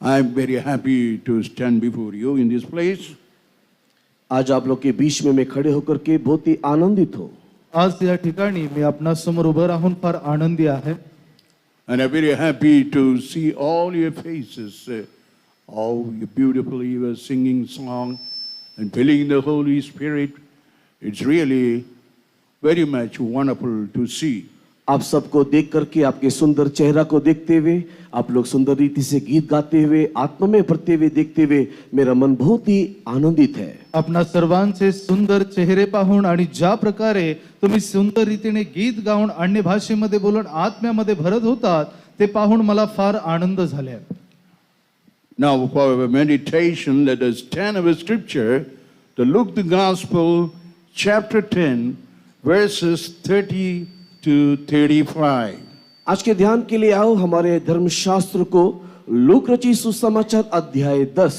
I'm very happy to stand before you in this place. आज आप लोग के beach में मैं खड़े होकर के बहुत ही आनंदित हूँ. आज या ठिकाणी मी आपणासमोर उभं राहून फार आनंदी आहे. And I'm very happy to see all your faces, how you beautifully were singing song and feeling the Holy Spirit. It's really very much wonderful to see. आप सबको देख करके, आपके सुंदर चेहरा को देखते हुए, आप लोग सुंदर रीति से गीत गाते हुए, आत्मा में भरते हुए देखते हुए मेरा मन बहुत ही आनंदित है. आपणा सर्वांचे सुंदर चेहरे पाहून आणि ज्या प्रकारे तुम्ही सुंदर रीतीने गीत गाऊन अन्य भाषेमध्ये बोलून आत्म्यामध्ये भरत होतात ते पाहून मला फार आनंद झाला. Now for our meditation, let us turn our scripture to Luke the Gospel, chapter 10, verses 30 to 35. आज के ध्यान के लिए आओ हमारे धर्मशास्त्र को लूक रचित सुसमाचार अध्याय 10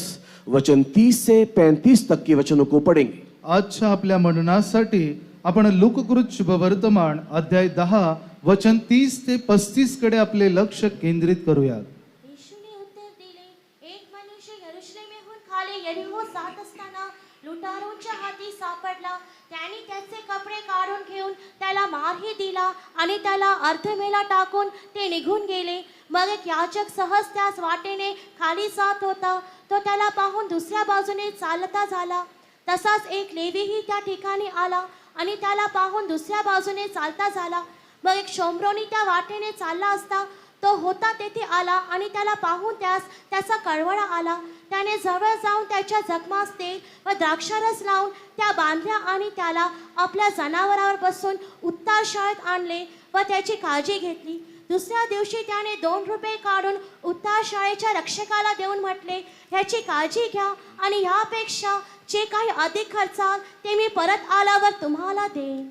वचन 30 से 35 तक के वचनों को पढ़ेंगे. आजच्या आपल्या मननासाठी आपण लूककृत शुभवर्तमान अध्याय 10 वचन 30 ते 35 कडे आपले लक्ष केंद्रित करूयात. येशूने उत्तर दिले, एक मनुष्य यरूशलेमेहून खाली यरीहो जात असताना लुटारूंच्या हाती सापडला. त्यांनी त्याचे कपडे काढून घेऊन त्याला मारही दिला आणि त्याला अर्धमेला टाकून ते निघून गेले. मग एक याजक सहज त्याच वाटेने खाली जात होता. तो त्याला पाहून दुसऱ्या बाजूने चालता झाला. तसाच एक लेवीही त्या ठिकाणी आला आणि त्याला पाहून दुसऱ्या बाजूने चालता झाला. मग एक शोम्रोनी त्या वाटेने चालला असता तो होता तेथे आला आणि त्याला पाहून त्याचा कळवळा आला. त्याने जवळ जाऊन त्याच्या जखमास तेल व द्राक्षारस लावून त्या बांधल्या आणि त्याला आपल्या जनावरावर बसून उत्तार शाळेत आणले व त्याची काळजी घेतली. दुसऱ्या दिवशी त्याने 2 रुपये काढून उत्तार शाळेच्या रक्षकाला देऊन म्हटले, ह्याची काळजी घ्या आणि ह्यापेक्षा जे काही अधिक खर्चाल ते मी परत आल्यावर तुम्हाला देईन.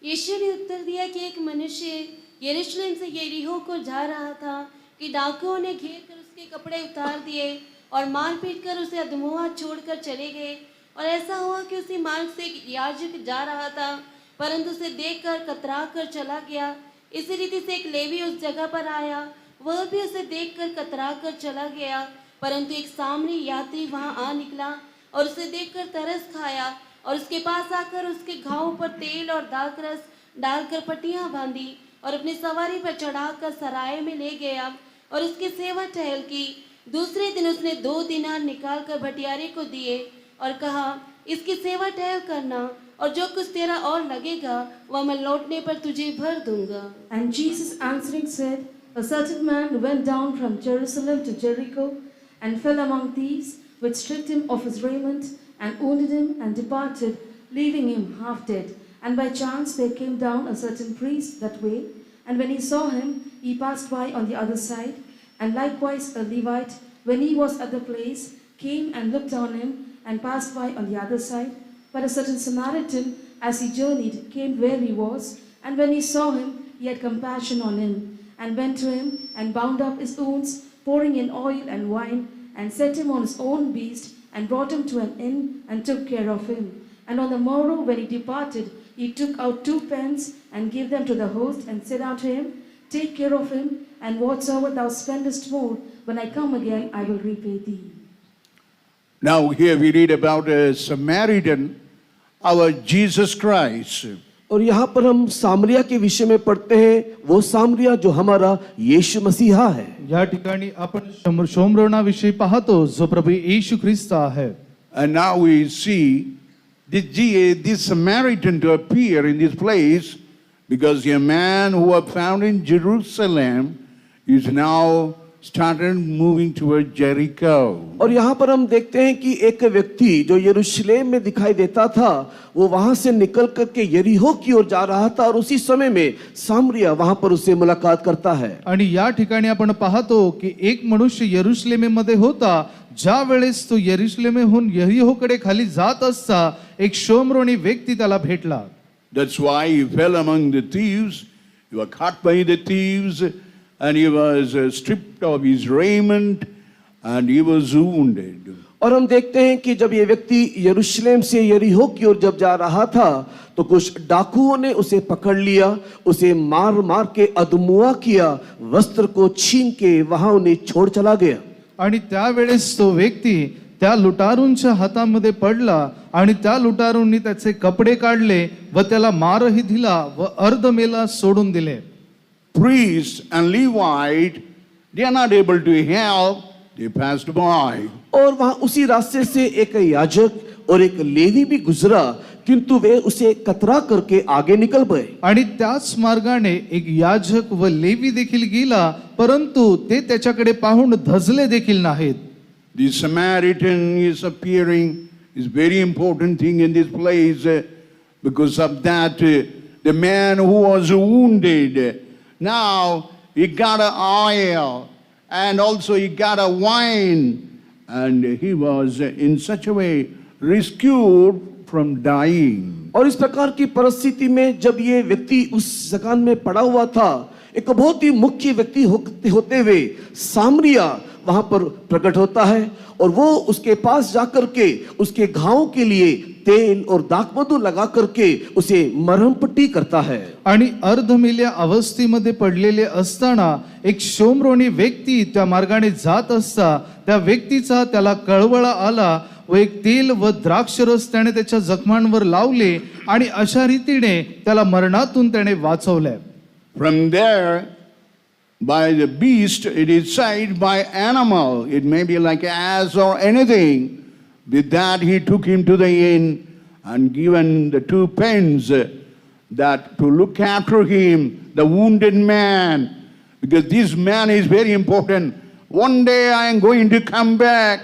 यीशु ने उत्तर दिया कि एक मनुष्य यरूशलेम से यरीहो को जा रहा था कि डाकुओं ने घेर कर उसके कपड़े उतार दिए और मार पीट कर उसे अधमुआ छोड़कर चले गए. और ऐसा हुआ कि उसी मार्ग से एक याजक जा रहा था, परंतु उसे देखकर कतरा कर चला गया. इसी रीति से एक लेवी उस जगह पर आया, वह भी उसे देखकर कतरा कर चला गया. परंतु एक सामरी यात्री वहाँ आ निकला और उसे देखकर तरस खाया और उसके पास आकर उसके घावों पर तेल और दाखरस डालकर पट्टियाँ बांधी और अपनी सवारी पर चढ़ाकर सराय में ले गया और उसकी सेवा टहल की. दूसरे दिन उसने 2 दिनार निकालकर भटियारे को दिए और कहा, इसकी सेवा टहल करना और जो कुछ तेरा और लगेगा वह मैं लौटने पर तुझे भर दूंगा. And Jesus answering said, a certain man went down from Jerusalem to Jericho and fell among thieves, which stripped him of his raiment and wounded him and departed, leaving him half dead. And by chance there came down a certain priest that way, and when he saw him, he passed by on the other side. And likewise a Levite, when he was at the place, came and looked on him and passed by on the other side. But a certain Samaritan, as he journeyed, came where he was, and when he saw him, he had compassion on him, and went to him and bound up his wounds, pouring in oil and wine, and set him on his own beast, and brought him to an inn, and took care of him. And on the morrow when he departed, he took out 2 pence and gave them to the host, and said unto him, take care of him, and whatsoever thou spendest more, when I come again, I will repay thee. Now here we read about a Samaritan, our Jesus Christ. और यहाँ पर हम सामरिया के विषय में पढ़ते हैं, वो सामरिया जो हमारा यीशु मसीहा है. या ठिकाणी आपण शोम्रोना विषयी पाहतो जो प्रभू येशू ख्रिस्त आहे. And now we see this Samaritan to appear in this place because a man who was found in Jerusalem is now started moving toward Jericho. और यहाँ पर हम देखते हैं कि एक व्यक्ति जो यरूशलेम में दिखाई देता था वो वहां से निकल करके यरीहो की ओर जा रहा था और उसी समय में सामरिया वहां पर उससे मुलाकात करता है. आणि या ठिकाणी आपण पाहतो की एक मनुष्य यरूशलेमेमध्ये होता. ज्या वेळेस तो यरूशलेमेहून यरीहोकडे खाली जात असता एक शोम्रोनी व्यक्ती त्याला भेटला. That's why he fell among the thieves. He was caught by the thieves and he was stripped of his raiment and he was wounded. और हम देखते हैं कि जब ये व्यक्ति यरूशलेम से यरीहो की ओर जब जा रहा था तो कुछ डाकुओं ने उसे पकड़ लिया, उसे मार मार के अधमुआ किया, वस्त्र को छीन के वहां उन्हें छोड़ चला गया. आणि त्यावेळेस तो व्यक्ती त्या लुटारूंच्या हातामध्ये पडला आणि त्या लुटारूंनी त्याचे कपडे काढले व त्याला मारही दिला व अर्धमेला सोडून दिले. Priests and Levite, they are not able to help, they passed by. और वहां उसी रास्ते से एक याजक और एक लेवी भी गुजरा, किंतु वे उसे कतरा करके आगे निकल गए. आणि त्याच मार्गाने एक याजक व लेवी देखील गेला, परंतु ते त्याच्याकडे पाहून धजले देखील नाहीत. The Samaritan is appearing, is very important thing in this place because of that the man who was wounded, now he got a oil and also he got a wine and he was in such a way rescued from dying. और इस प्रकार की परिस्थिति में जब ये व्यक्ति उस जगह में पड़ा हुआ था, एक बहुत ही मुख्य व्यक्ति होते हुए सामरिया वहां पर प्रकट होता है और वो उसके पास जाकर के उसके घाव के लिए तेल और दाखमधु लगा करके उसे मरहम पट्टी करता है. आणि अर्धमेल्या अवस्थेमध्ये पडलेले असताना एक शोमरोनी व्यक्ती त्या मार्गाने जात असता त्या व्यक्तीचा त्याला कळवळा आला व एक तेल व द्राक्षरस त्याने त्याच्या जखमांवर लावले आणि अशा रीतीने त्याला मरणातून त्याने वाचवले. From there, by the beast, it is said by animal, it may be like ass or anything. With that he took him to the inn and given the 2 pence that to look after him, the wounded man, because this man is very important. One day I am going to come back,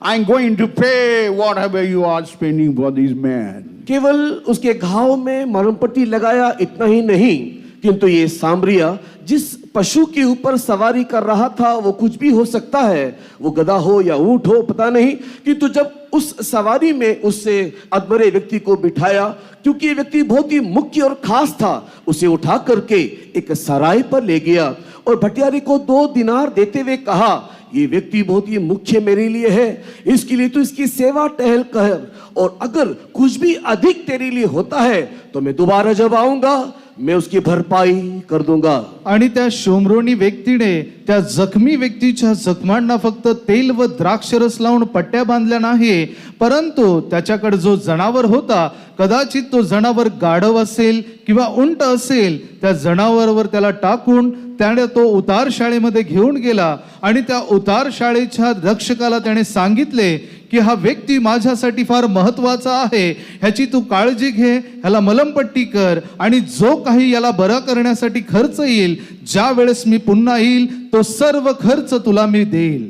I am going to pay whatever you are spending for this man. केवल उसके घाव में मरहम पट्टी लगाया, इतना ही नहीं, किंतु ये सामरिया जिस पशु के ऊपर सवारी कर रहा था, वो कुछ भी हो सकता है, वो गधा हो या ऊंट हो पता नहीं, किंतु जब उस सवारी में उससे अधमरे व्यक्ति को बिठाया, क्योंकि ये व्यक्ति बहुत ही मुख्य और खास था, उसे उठा करके एक सराय पर ले गया और भटियारी को 2 दिनार देते हुए कहा, ये व्यक्ति बहुत ही मुख्य मेरे लिए है, इसके लिए तो इसकी सेवा टहल कर, और अगर कुछ भी अधिक तेरे लिए होता है तो मैं दोबारा जब आऊंगा मैं उसकी भरपाई कर दूंगा. आणि त्या शोमरोनी व्यक्तीने त्या जखमी व्यक्तीच्या जखमांना फक्त तेल व द्राक्षरस लावून पट्ट्या बांधल्या नाही, परंतु त्याच्याकडे जो जनावर होता, कदाचित तो जनावर गाढव असेल किंवा उंट असेल, त्या जनावरावर त्याला टाकून त्याने तो उतार शाळेमध्ये घेऊन गेला आणि त्या उतार शाळेच्या रक्षकाला त्याने सांगितले की हा व्यक्ती माझ्यासाठी फार महत्वाचा आहे, ह्याची तू काळजी घे, ह्याला मलमपट्टी कर आणि जो काही याला बरा करण्यासाठी खर्च येईल, ज्या वेळेस मी पुन्हा येईल तो सर्व खर्च तुला मी देईल.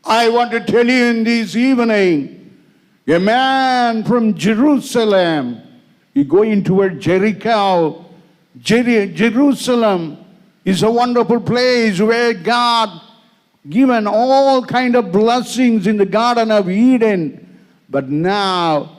I want to tell you in this evening, a man from Jerusalem, he going toward Jericho. Jerusalem is a wonderful place where God given all kind of blessings in the Garden of Eden. But now,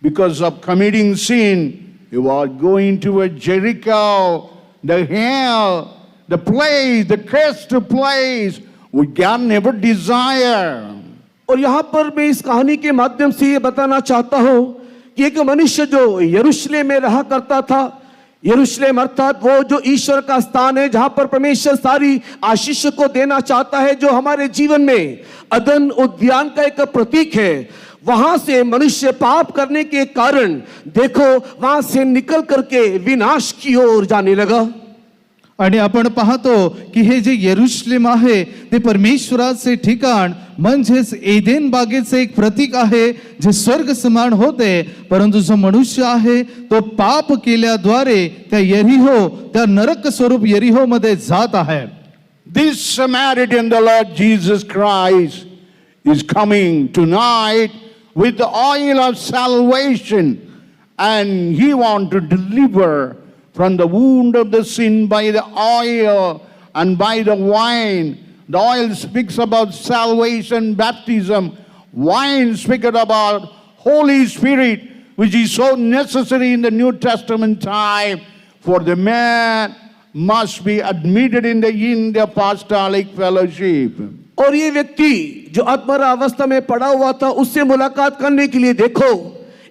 because of committing sin, you are going toward Jericho, the hell, the place, the cursed place which God never desire. और यहाँ पर मैं इस कहानी के माध्यम से ये बताना चाहता हूँ कि एक मनुष्य जो यरूशलेम में रहा करता था, यरूशलेम अर्थात वो जो ईश्वर का स्थान है जहां पर परमेश्वर सारी आशीष को देना चाहता है, जो हमारे जीवन में अदन उद्यान का एक प्रतीक है, वहां से मनुष्य पाप करने के कारण देखो वहां से निकल करके विनाश की ओर जाने लगा. आणि आपण पाहतो की हे जे यरूशलेम आहे ते परमेश्वराचे ठिकाण म्हणजेच एदेन बागेचे एक प्रतीक आहे जे स्वर्ग समान होते, परंतु जो मनुष्य आहे तो पाप केल्याद्वारे त्या यरीहो, त्या नरक स्वरूप यरीहो मध्ये जात आहे. This Samaritan, the Lord Jesus Christ, is coming tonight with the oil of salvation, and he wants to deliver from the wound of the sin by the oil and by the wine. The oil speaks about salvation, baptism. Wine speaks about Holy Spirit, which is so necessary in the New Testament time. For the man must be admitted in the apostolic fellowship. और ये व्यक्ति जो अधमरा अवस्था में पड़ा हुआ था, उससे मुलाकात करने के लिए देखो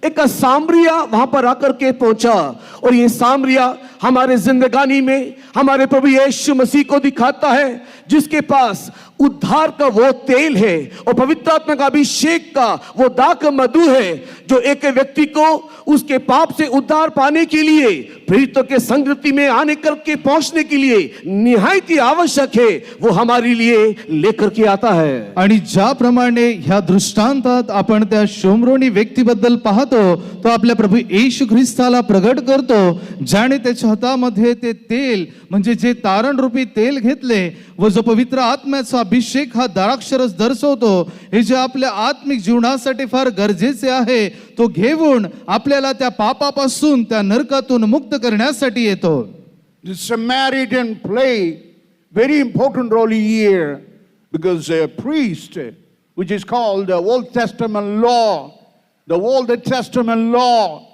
एक सामरिया वहां पर आकर के पहुंचा, और ये सामरिया हमारे जिंदगानी में हमारे प्रभु यीशु मसीह को दिखाता है, जिसके पास उद्धार का वो तेल है और पवित्र आत्मा का अभिषेक का वो दाक मधु है, जो एक व्यक्ति को उसके पाप से उद्धार पाने के लिए, प्रेरितों के संगति में आने करके पहुंचने के लिए निहायत ही आवश्यक है, वो हमारे लिए लेकर के आता है. आणि ज्याप्रमाणे ह्या दृष्टांतात आपण त्या शोमरोनी व्यक्तीबद्दल पाहतो, तो आपल्या प्रभू येशू ख्रिस्ताला प्रगट करतो, ज्याने त्याच्या हातामध्ये ते तेल म्हणजे जे तारण रूपी तेल घेतले व जो पवित्र आत्म्याचा अभिषेक हा द्राक्षरस दर्शवतो, हे जे आपल्या आत्मिक जीवनासाठी फार गरजेचे आहे, तो घेऊन आपल्याला त्या पापापासून, त्या नरकातून मुक्त करण्यासाठी येतो. The Samaritan play very important role here because a priest, which is called the Old Testament law, the Old Testament law,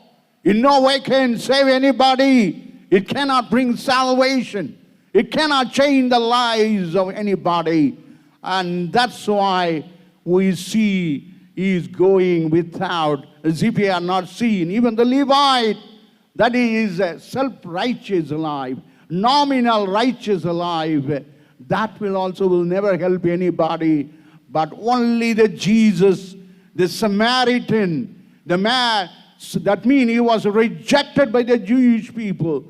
in no way can save anybody. It cannot bring salvation. It cannot change the lives of anybody. And that's why we see he is going without, as if he had not seen. Even the Levite, that is a self-righteous life, nominal righteous life, that will never help anybody. But only the Jesus, the Samaritan, the man, that means he was rejected by the Jewish people.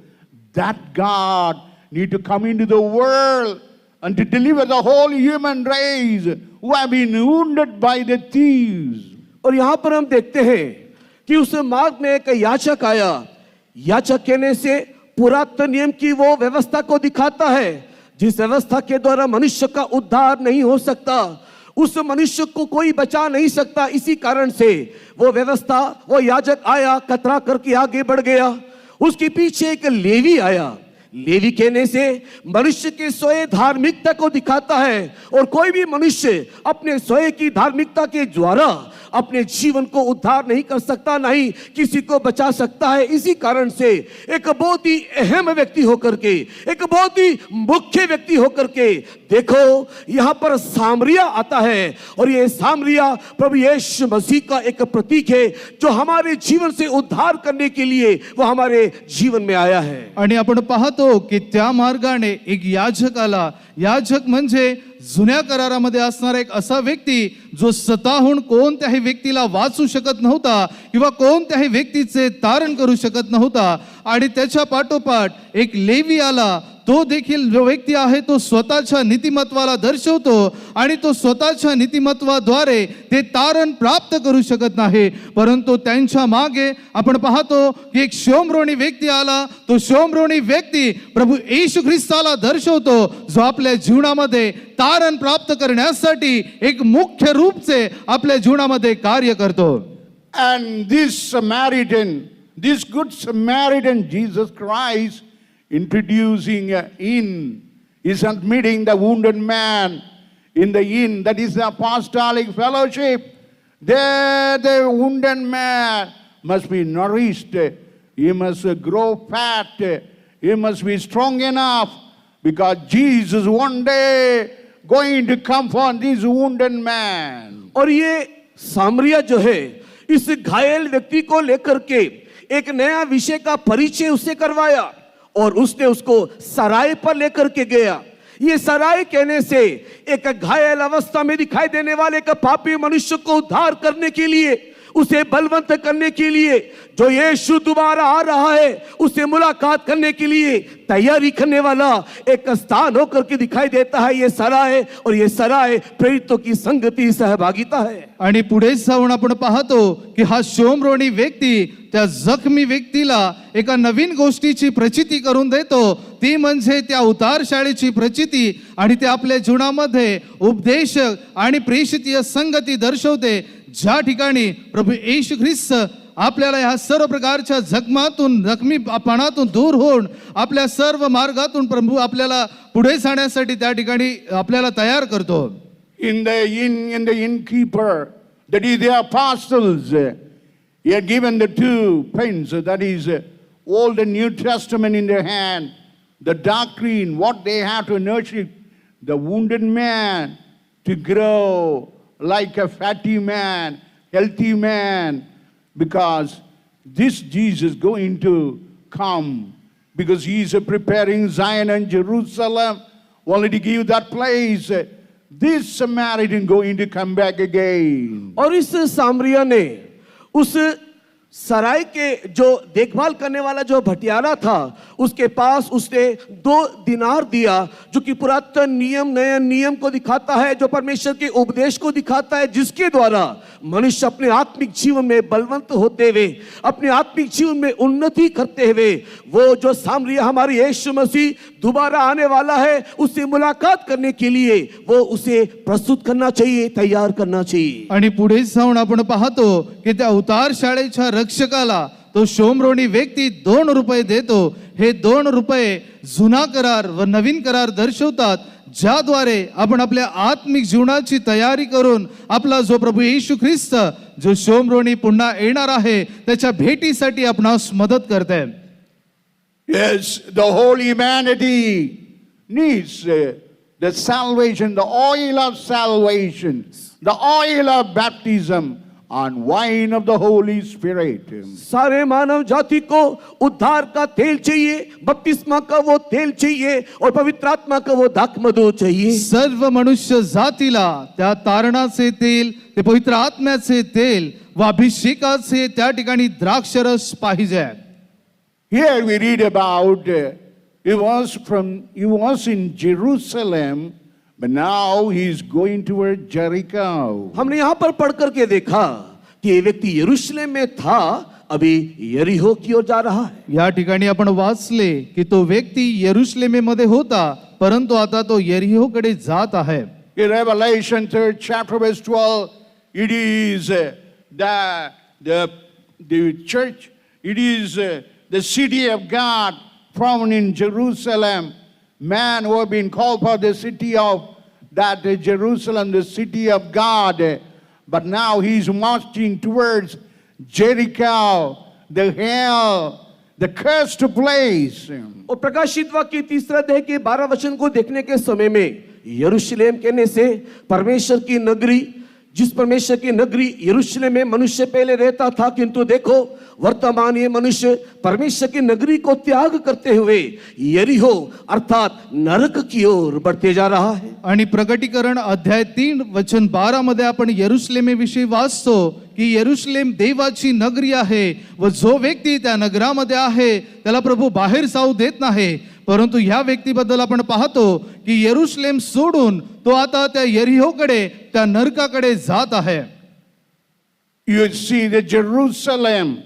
That God need to come into the world and to deliver the whole human race who have been wounded by the thieves. और यहां पर हम देखते हैं कि उस मार्ग में एक याचक आया. याचक कहने से पुरातन नियम की वो व्यवस्था को दिखाता है, जिस व्यवस्था के द्वारा मनुष्य का उद्धार नहीं हो सकता, उस मनुष्य को कोई बचा नहीं सकता. इसी कारण से वो व्यवस्था, वो याजक आया, कतरा करके आगे बढ़ गया. उसके पीछे एक लेवी आया. लेवी कहने से मनुष्य के स्वयं धार्मिकता को दिखाता है, और कोई भी मनुष्य अपने स्वयं की धार्मिकता के द्वारा अपने जीवन को उद्धार नहीं कर सकता, नहीं किसी को बचा सकता है. इसी कारण से एक बहुत ही अहम व्यक्ति होकर के, एक बहुत ही मुख्य व्यक्ति होकर के, देखो यहां पर सामरिया आता है, और ये सामरिया प्रभु यीशु मसीह का एक प्रतीक है, जो हमारे जीवन से उद्धार करने के लिए वो हमारे जीवन में आया है. आणि आपण पाहतो की त्या मार्गाने एक याजक आला. याजक म्हणजे जुन्या करारामध्ये असणारा एक असा व्यक्ती, जो स्वतःहून कोणत्याही व्यक्तीला वाचू शकत नव्हता किंवा कोणत्याही व्यक्तीचे तारण करू शकत नव्हता. आणि त्याच्या पाठोपाठ एक लेवी आला. तो देखील जो व्यक्ती आहे, तो स्वतःच्या नीतिमत्वाला दर्शवतो, आणि तो स्वतःच्या नीतिमत्वाद्वारे ते तारण प्राप्त करू शकत नाही. परंतु त्यांच्या मागे आपण पाहतो की एक शोमरोनी व्यक्ती आला. तो शोमरोनी व्यक्ती प्रभू येशू ख्रिस्ताला दर्शवतो, जो आपल्या जीवनामध्ये तारण प्राप्त करण्यासाठी एक मुख्य रूपचे आपल्या जीवनामध्ये कार्य करतो. And this Samaritan, this good Samaritan, Jesus Christ, introducing an inn, is admitting the wounded man in the inn, that is the apostolic fellowship. There the wounded man must be nourished, he must grow fat, he must be strong enough, because Jesus one day going to come for this wounded man. और ये सामरिया जो है, इस घायल व्यक्ति को लेकर के एक नया विषय का परिचय उससे करवाया, और उसने उसको सराय पर लेकर के गया. ये सराय कहने से एक घायल अवस्था में दिखाई देने वाले एक पापी मनुष्य को उद्धार करने के लिए, उसे बलवंत करने के लिए, जो यीशु दोबारा आ रहा है उससे मुलाकात करने के लिए तैयारी करने वाला एक स्थान होकर के दिखाई देता है ये सराय. और ये सराय प्रेरितों की संगति, सहभागिता है. आणि पुढे जाऊन आपण पाहतो की हा शोमरोनी व्यक्ती त्या जखमी व्यक्तीला एका नवीन गोष्टीची प्रचिती करून देतो. ती म्हणजे त्या उतार शाळेची प्रचिती, आणि ते आपल्या जीवनामध्ये उपदेशक आणि प्रेषितीय संगती दर्शवते, ज्या ठिकाणी प्रभू येशू ख्रिस्त आपल्याला ह्या सर्व प्रकारच्या जखमीपणातून दूर होऊन आपल्या सर्व मार्गातून प्रभू आपल्याला पुढे जाण्यासाठी त्या ठिकाणी आपल्याला तयार करतो. In the innkeeper, that is the apostles, he had given the two pens, that is Old and New Testament in their hand, the doctrine, what they have to nurture the wounded man to grow like a fatty man, healthy man, because this Jesus going to come, because he is preparing Zion and Jerusalem, only to give that place. This Samaritan going to come back again. और इस सामरिया ने उस सराय के जो देखभाल करने वाला जो भटियारा था उसके pass उसने 2 दिनार दिया, जो कि पुरातन नियम नए नियम को दिखाता है, जो परमेश्वर के उपदेश को दिखाता है, जिसके द्वारा मनुष्य अपने आत्मिक जीवन में बलवंत होते हुए अपने आत्मिक जीवन में उन्नति करते हुए वो जो सामरिया हमारी यीशु मसीह दोबारा आने वाला है उससे मुलाकात करने के लिए वो उसे प्रस्तुत करना चाहिए, तैयार करना चाहिए. आणि पुढे जाऊन आपण पाहतो की त्या उतार शाळेच्या रक्षकाला तो शोमरोनी व्यक्ती 2 रुपये देतो. हे 2 रुपये जुना करार व नवीन करार दर्शवतात, ज्याद्वारे आपण आपल्या आत्मिक जीवनाची तयारी करून आपला जो प्रभू येशू ख्रिस्त जो शोमरोनी पुन्हा येणार आहे त्याच्या भेटीसाठी आपणास मदत करते. Yes, the whole humanity needs the salvation, the oil of salvation, the oil of baptism and wine of the Holy Spirit. सारे मानव जाति को उद्धार का तेल चाहिए, बपतिस्मा का वो तेल चाहिए और पवित्र आत्मा का वो दाखमधु चाहिए. सर्व मनुष्य जातीला त्या तारणाचे तेल, ते पवित्र आत्म्याचे तेल व अभिषेकाचे त्या ठिकाणी द्राक्षरस पाहिजे. Here we read about he was in Jerusalem, but now he is going toward Jericho. हमने यहाँ पर पढ़ करके देखा कि ये व्यक्ति यरूशलेम में था, अभी यरीहो की ओर जा रहा है. या ठिकाणी आपण वाचले की तो व्यक्ती यरुशलेमेमध्ये होता, परंतु आता तो यरीहोकडे जात आहे. In Revelation 3rd chapter verse 12, it is the church, it is the city of God found in Jerusalem. Man who have been called for the city of that Jerusalem, the city of God. But now he's marching towards Jericho, the hell, the cursed place. और प्रकाशित वाक्य 3 अध्याय के 12 वचन को देखने के समय में यरूशलेम कहने से परमेश्वर की नगरी, जिस परमेश्वर की नगरी यरूशलेम में मनुष्य पहले रहता था, किंतु देखो वर्तमान ये मनुष्य परमेश्वर की नगरी को त्याग करते हुए यरीहो अर्थात नरक की ओर बढ़ते जा रहा है. आणि प्रकटीकरण अध्याय 3 वचन 12 मध्ये आपण यरुशलेमेविषयी वाचतो की यरुशलेम देवाची नगरी आहे व जो व्यक्ती त्या नगरामध्ये आहे त्याला प्रभू बाहेर जाऊ देत नाही. परंतु ह्या व्यक्तीबद्दल आपण पाहतो की यरुशलेम सोडून तो आता त्या यरीहोकडे, त्या नरकाकडे जात आहे. You see the Jerusalem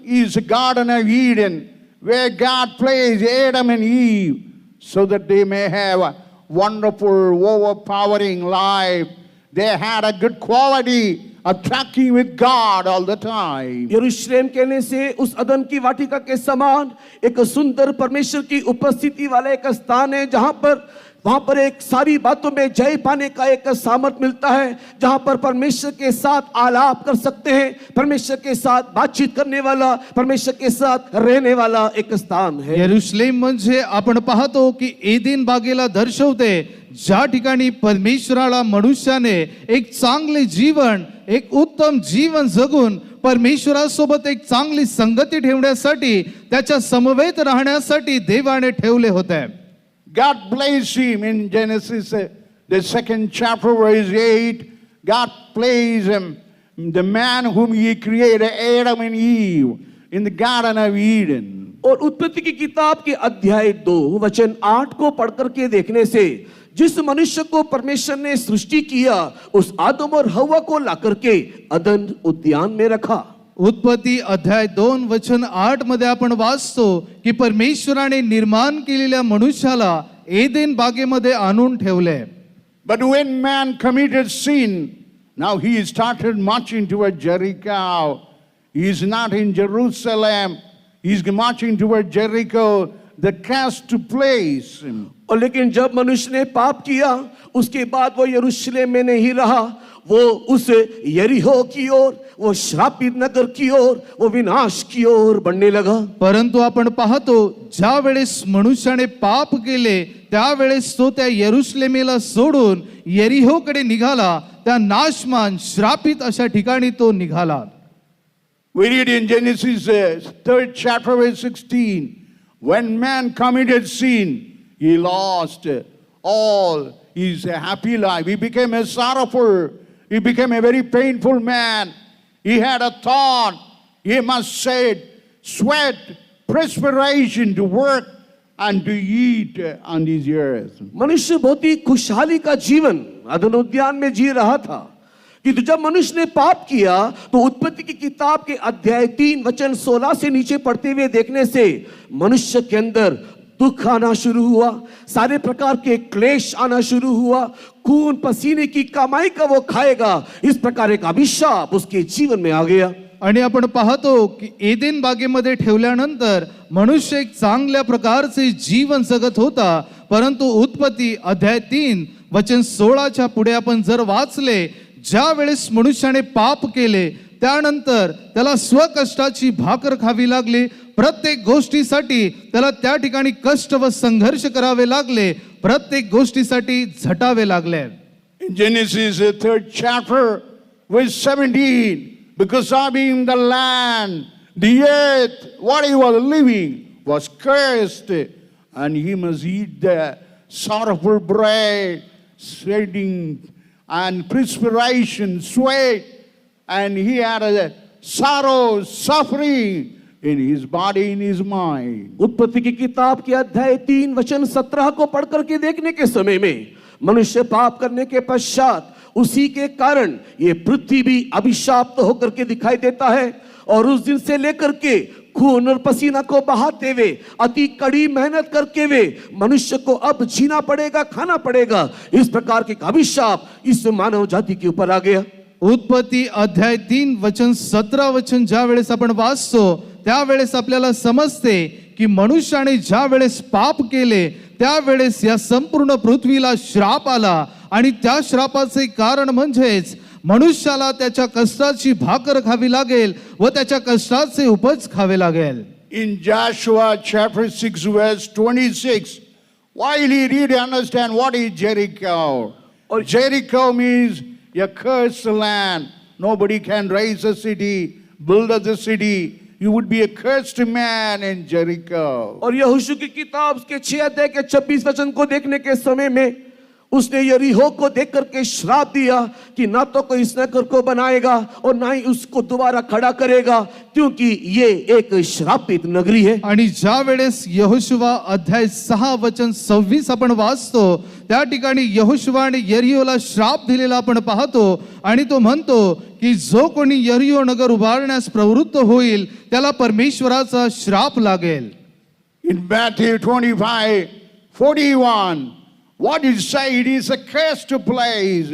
is a garden of Eden where God placed Adam and Eve so that they may have a wonderful, overpowering life. They had a good quality of talking with God all the time. यरूशलेम कहने से उस अदन की वाटिका के समान एक सुंदर परमेश्वर की उपस्थिति वाला एक स्थान है, वहां पर एक सारी बातों में जय पाने का एक सामर्थ मिलता है, जहां पर परमेश्वर के साथ आलाप कर सकते हैं, परमेश्वर के साथ बातचीत करने वाला, परमेश्वर के साथ रहने वाला एक स्थान है. यरुशलेम म्हणजे आपण पाहतो की एदेन बागेला दर्शवते, ज्या ठिकाणी परमेश्वराला मनुष्याने एक चांगले जीवन, एक उत्तम जीवन जगून परमेश्वरासोबत एक चांगली संगती ठेवण्यासाठी, त्याच्या समवेत राहण्यासाठी देवाने ठेवले होते. God placed him in Genesis, the 2nd chapter, verse 8. God placed him, the man whom he created, Adam and Eve, in the Garden of Eden. और उत्पत्ति की किताब के अध्याय 2 वचन 8 को पढ़ करके देखने से जिस मनुष्य को परमेश्वर ने सृष्टि किया उस आदम और हव्वा को लाकर के अदन उद्यान में रखा. उत्पत्ती अध्याय 2 वचन 8 मध्ये आपण वाचतो की परमेश्वराने निर्माण केलेल्या मनुष्याला एदेन बागेमध्ये आणून ठेवले. But when man committed sin, now he started marching toward Jericho. He is not in Jerusalem. He is marching toward Jericho, the cursed place. और लेकिन जब मनुष्य ने पाप किया उसके बाद वो यरूशलेम में नहीं रहा, वो उस यरीहो की ओर, वो श्रापित नगर की ओर, वो विनाश की ओर बढ़ने लगा. परंतु आपण पाहतो ज्या वेळेस मनुष्याने पाप केले त्यावेळेस तो त्या यरुशलेमेला सोडून यरीहोकडे निघाला, त्या नाशमान श्रापित अशा ठिकाणी तो निघाला. We read in Genesis 3rd chapter verse 16, when man committed sin, he lost all his happy life. He became a sorrowful, he became a very painful man. He had a thought, he must sweat, perspiration to work and to eat on this earth. मनुष्य बहुत ही खुशहाली का जीवन अदन उद्यान में जी रहा था, कि जब मनुष्य ने पाप किया तो उत्पत्ति की किताब के अध्याय 3 वचन 16 से नीचे पढ़ते हुए देखने से मनुष्य के अंदर दुख आना शुरू हुआ, सारे प्रकार के क्लेश आना शुरू हुआ, खून पसीने की कमाई का वो खाएगा, इस प्रकार एक अभिशाप उसके जीवन में आ गया. आणि आपण पाहतो की एदेन बागेमध्ये ठेवल्यानंतर मनुष्य एक चांगल्या प्रकारचे जीवन जगत होता, परंतु उत्पत्ती अध्याय 3 वचन 16च्या पुढे आपण जर वाचले, ज्या वेळेस मनुष्याने पाप केले त्यानंतर त्याला स्वकष्टाची भाकर खावी लागली, प्रत्येक गोष्टीसाठी त्याला त्या ठिकाणी कष्ट व संघर्ष करावे लागले, प्रत्येक गोष्टीसाठी झटावे लागले. In Genesis 3rd chapter verse 17, because of him the land, the earth, what he was living was cursed, and he must eat the sorrowful bread, sweating and perspiration, sweat, and he had a sorrow, suffering in his body, in his mind. उत्पत्ति की किताब के अध्याय 3 वचन 17 को पढ़ करके देखने के समय में मनुष्य पाप करने के पश्चात उसी के कारण ये पृथ्वी भी अभिशाप्त होकर के दिखाई देता है, और उस दिन से लेकर के खून और पसीना को बहाते हुए अति कड़ी मेहनत करके वे मनुष्य को अब जीना पड़ेगा, खाना पड़ेगा, इस प्रकार के अभिशाप इस मानव जाति के ऊपर आ गया. उत्पत्ती अध्याय 3 वचन 17 वचन ज्या वेळेस आपण वाचतो त्यावेळेस आपल्याला समजते की मनुष्याने ज्या वेळेस पाप केले त्यावेळेस या संपूर्ण पृथ्वीला श्राप आला, आणि त्या श्रापाचे कारण म्हणजेच मनुष्याला त्याच्या कष्टाची भाकर खावी लागेल व त्याच्या कष्टाचे उपज खावे लागेल. In Joshua chapter 6 verse 26, while he really understand what is Jericho, or Jericho means a cursed land. Nobody can raise a city, build the city. You would be a cursed man in Jericho. और यहोशू की किताब के 6 अध्याय के 26 वचन को देखने के समय में उसने यरीहो को देख करके श्राप दिया कि ना तो कोई इस नगर को बनाएगा और ना ही उसको दोबारा खड़ा करेगा, क्योंकि ये एक श्रापित नगरी है. आणि ज्या वेळेस यहोशुवा अध्याय 6 वचन 26 आपण वाचतो त्या ठिकाणी यहोशुवाने यरीहोला श्राप दिलेला आपण पाहतो, आणि तो म्हणतो की जो कोणी यरीहो नगर उभारण्यास प्रवृत्त होईल त्याला परमेश्वराचा श्राप लागेल. In Matthew 25:41, what is say? It is a cursed place.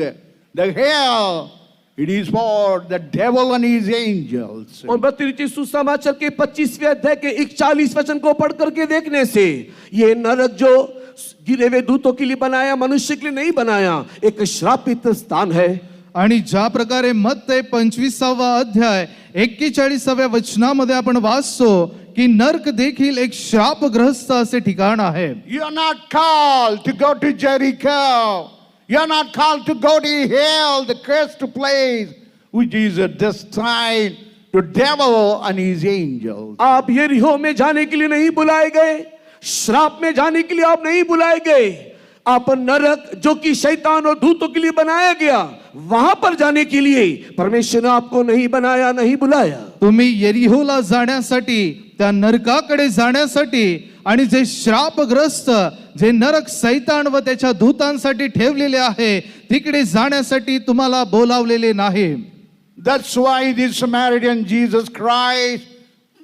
The hell, it is for the devil and his angels. और मत्ती सुसमाचार के 25वें अध्याय के 41 वचन को पढ़ करके देखने से ये नरक जो गिरे हुए दूतों के लिए बनाया, मनुष्य के लिए नहीं बनाया, एक श्रापित स्थान है. आणि ज्या प्रकारे मत्ते 25वा अध्याय 41व्या वचनामध्ये आपण वाचतो की नरक देखील एक श्रापग्रस्त असे ठिकाण आहे. You are not called to go to Jericho. You are not called to go to hell, the cursed place, which is destined to devil and his angels. आप यरीहो में जाने के लिए नहीं बुलाए गए, श्राप में जाने के लिए आप नहीं बुलाए गए, आप नरक जो कि शैतान और दूतों के लिए बनाया गया वहां पर जाने के लिए परमेश्वर ने आपको नहीं बनाया, नहीं बुलाया. तुम्ही यरीहोला जाण्यासाठी, त्या नरकाकडे जाण्यासाठी, आणि जे श्रापग्रस्त जे नरक सैतान व त्याच्या दूतांसाठी ठेवलेले आहे तिकडे जाण्यासाठी तुम्हाला बोलावलेले नाही. That's why this Samaritan Jesus Christ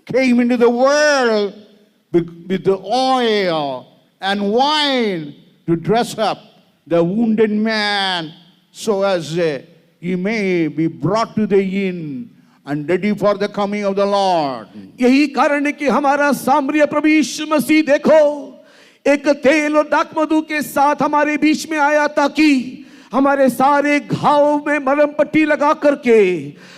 came into the world with the oil and wine to dress up the wounded man so as he may be brought to the inn and ready for the coming of the Lord. यही कारण है कि हमारा सामरिया प्रभु यीशु मसीह देखो एक तेल और दाखमधु के साथ हमारे बीच में आया ताकि हमारे सारे घाव में मरहम पट्टी लगा करके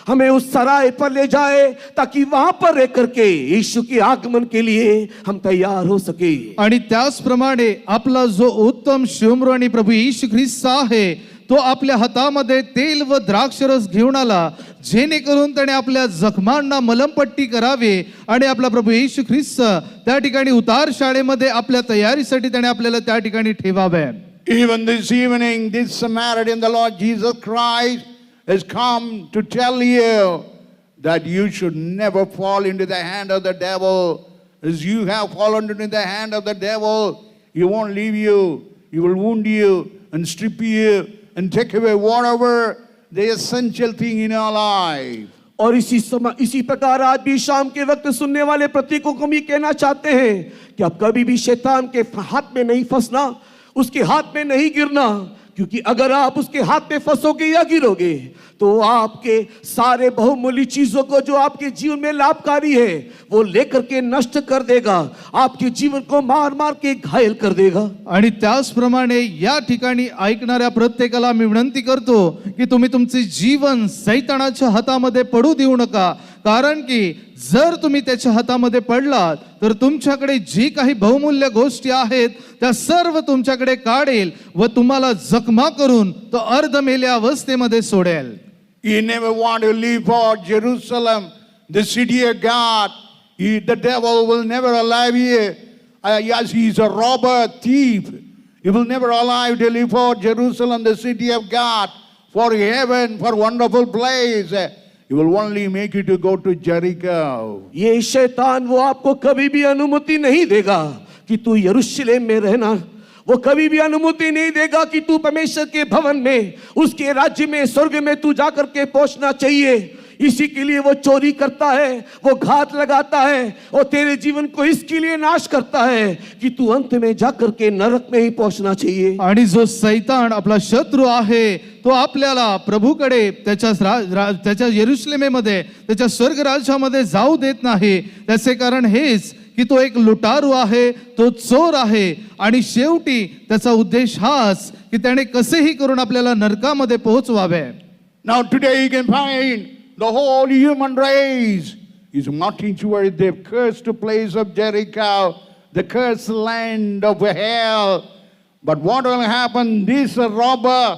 हमें उस सराय पर ले जाए, ताकि वहां पर रह करके यीशु के आगमन के लिए हम तैयार हो सके. आणि त्याचप्रमाणे आपला जो उत्तम शिवमरू आणि प्रभू येशू ख्रिस्त आहे तो आपल्या हातामध्ये तेल व द्राक्षरस घेऊन आला, जेणेकरून त्याने आपल्या जखमांना मलमपट्टी करावी आणि आपला प्रभू येशू ख्रिस्त त्या ठिकाणी उतार शाळेमध्ये आपल्या तयारीसाठी त्याने आपल्याला त्या ठिकाणी ठेवावे. Even this evening, this Samaritan, the Lord Jesus Christ, has come to tell you that you should never fall into the hand of the devil. As you have fallen into the hand of the devil, he won't leave you. He will wound you and strip you and take away whatever the essential thing in our life. और इसी प्रकार आज भी शाम के वक्त सुनने वाले प्रत्येकों को भी कहना चाहते हैं कि आप कभी भी शैतान के हाथ में नहीं फंसना, उसके हाथ में नहीं गिरना, क्योंकि अगर आप उसके हाथ में फंसोगे या गिरोगे तो आपके सारे बहुमूल्य चीजों को जो आपके जीवन में लाभकारी है वो लेकर के नष्ट कर देगा, आपके जीवन को मार मार के घायल कर देगा. आणि त्याचप्रमाणे या ठिकाणी ऐकणाऱ्या प्रत्येकाला मी विनंती करतो की तुम्ही तुमचे जीवन सैतानाच्या हातामध्ये पडू देऊ नका, कारण की जर तुम्ही त्याच्या हातामध्ये पडलात तर तुमच्याकडे जी काही बहुमूल्य गोष्टी आहेत त्या सर्व तुमच्याकडे काढेल व तुम्हाला जखमा करून तो अर्धमेल्या अवस्थेमध्ये सोडेल. You never want to leave for Jerusalem, the city of God. The devil will never allow you. Yes, he's a robber, thief. He will never allow you to leave for Jerusalem, the city of God, for heaven, for wonderful place. He will only make you to go to Jericho. ये शैतान वो आपको कभी भी अनुमति नहीं देगा कि तू यरूशलेम में रहना, वो कभी भी अनुमति नहीं देगा कि तू परमेश्वर के भवन में, उसके राज्य में, स्वर्ग में तू जाकर के पहुंचना चाहिए. इसी के लिए वो चोरी करता है, वो घात लगाता है और तेरे जीवन को इसके लिए नाश करता है कि तू अंत में जाकर के नरक में ही पहुंचना चाहिए. आणि जो सैतान आपला शत्रू आहे तो आपल्याला प्रभूकडे त्याच्या यरूशलेमेमध्ये त्याच्या स्वर्ग राज्यामध्ये जाऊ देत नाही. त्याचे कारण हेच की तो एक लुटारू आहे, तो चोर आहे आणि शेवटी त्याचा उद्देश हाच की त्याने कसेही करून आपल्याला नरकामध्ये पोहोचवावे. Now today you can find the whole human race is marching toward the cursed place of Jericho, the cursed land of hell. But what will happen? This robber,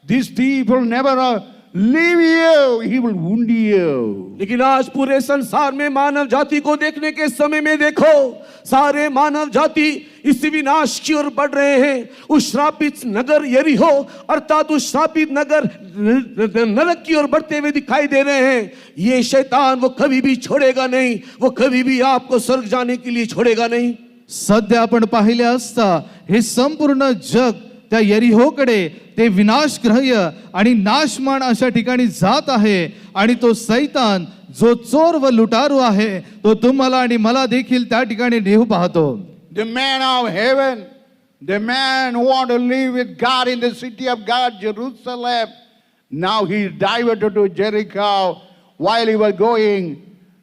this thief will never leave you. He will wound you. लेकिन आज पूरे संसार में मानव जाति को देखने के समय में देखो, सारे मानव जाति इस विनाश की ओर बढ़ रहे हैं. उस श्रापित नगर यरीहो अर्थात उस श्रापित नगर नरक की ओर बढ़ते हुए दिखाई दे रहे हैं. ये शैतान वो कभी भी छोड़ेगा नहीं, वो कभी भी आपको स्वर्ग जाने के लिए छोड़ेगा नहीं. सध्या आपण पाहिले असता हे संपूर्ण जग त्या यरीहोकडे ते विनाशग्रह्य आणि नाशमान अशा ठिकाणी जात आहे आणि तो सैतान जो चोर व लुटारू आहे तो तुम्हाला आणि मला देखील त्या ठिकाणी नेऊ पाहतो. The man of heaven, the man who want to live with God in the city of God, Jerusalem, now he diverted to Jericho. While he was going,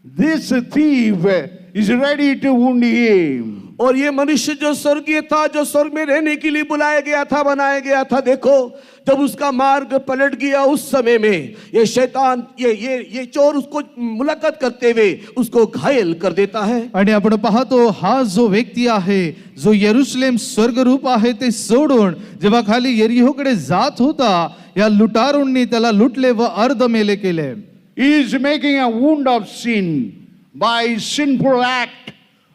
this thief is ready to wound him. और ये मनुष्य जो स्वर्गीय था, जो स्वर्ग में रहने के लिए बुलाया गया था, बनाया गया था, देखो जब उसका मार्ग पलट गया उस समय में ये शैतान ये चोर उसको मुलाकात करते हुए उसको घायल कर देता है. आणि आपण पाहतो हा जो व्यक्ती आहे जो यरूशलेम स्वर्गरूप आहे ते सोडून जेव्हा खाली यरीहोकडे जात होता या लुटारूंनी त्याला लुटले व अर्धमेले केले. He is making a wound of sin by sinful act.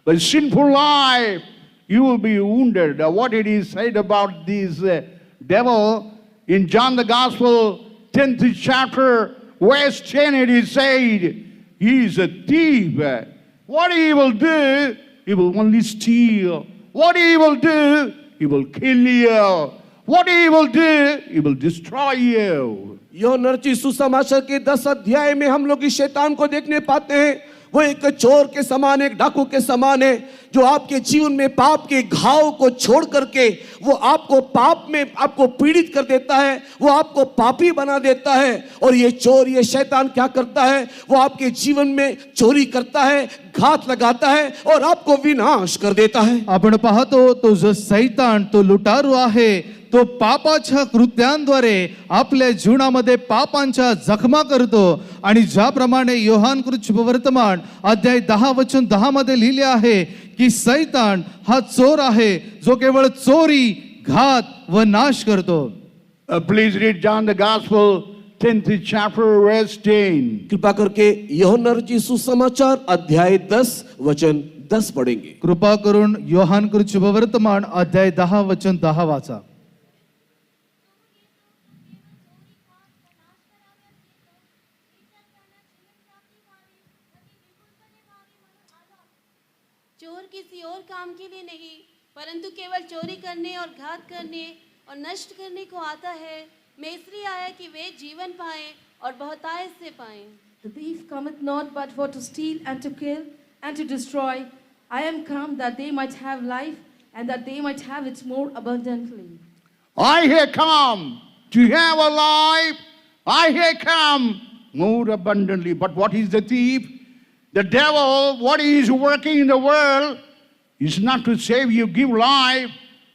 The sinful life, you will be wounded. What it is said about this devil in John the Gospel, 10th chapter, verse 10, it is said, he is a thief. What he will do, he will only steal. What he will do, he will kill you. What he will do, he will destroy you. यूहन्ना रचित सुसमाचार के 10 अध्याय में हम लोग इस शैतान को देखने पाते हैं. वो एक चोर के समान, एक डाकू के समान है जो आपके जीवन में पाप के घाव को छोड़ करके वो आपको पाप में आपको पीड़ित कर देता है, वो आपको पापी बना देता है. और ये चोर, ये शैतान क्या करता है? वो आपके जीवन में चोरी करता है, घात लगाता है और आपको विनाश कर देता है. आपण पाहतो तो जो सैतान, तो लुटारू आहे, तो पापाच्या कृत्यांद्वारे आपल्या जीवनामध्ये पापांच्या जखमा करतो. आणि ज्याप्रमाणे योहान कृत वर्तमान अध्याय 10 वचन 10 मध्ये लिहिले आहे की सैतान हा चोर आहे जो केवळ चोरी, घात व नाश करतो. Please read John the Gospel, 10th chapter, verse 10. कृपा करके यूहन्ना रचित सुसमाचार अध्याय 10 वचन 10 पढ़ेंगे. कृपा करून योहान कृत शुभवर्तमान अध्याय 10 वचन 10 वाचा. चोर किसी और काम के लिए नहीं परंतु केवल चोरी करने और घात करने और नष्ट करने को आता है. मैं इसलिए आया कि वे जीवन पाएं और बहुतायत से पाएं. The thief cometh not but for to steal and to kill and to destroy. I am come that they might have life and that they might have it more abundantly. I have come to have a life. I have come more abundantly. But what is the thief? The devil, what he is working in the world is not to save you, give life,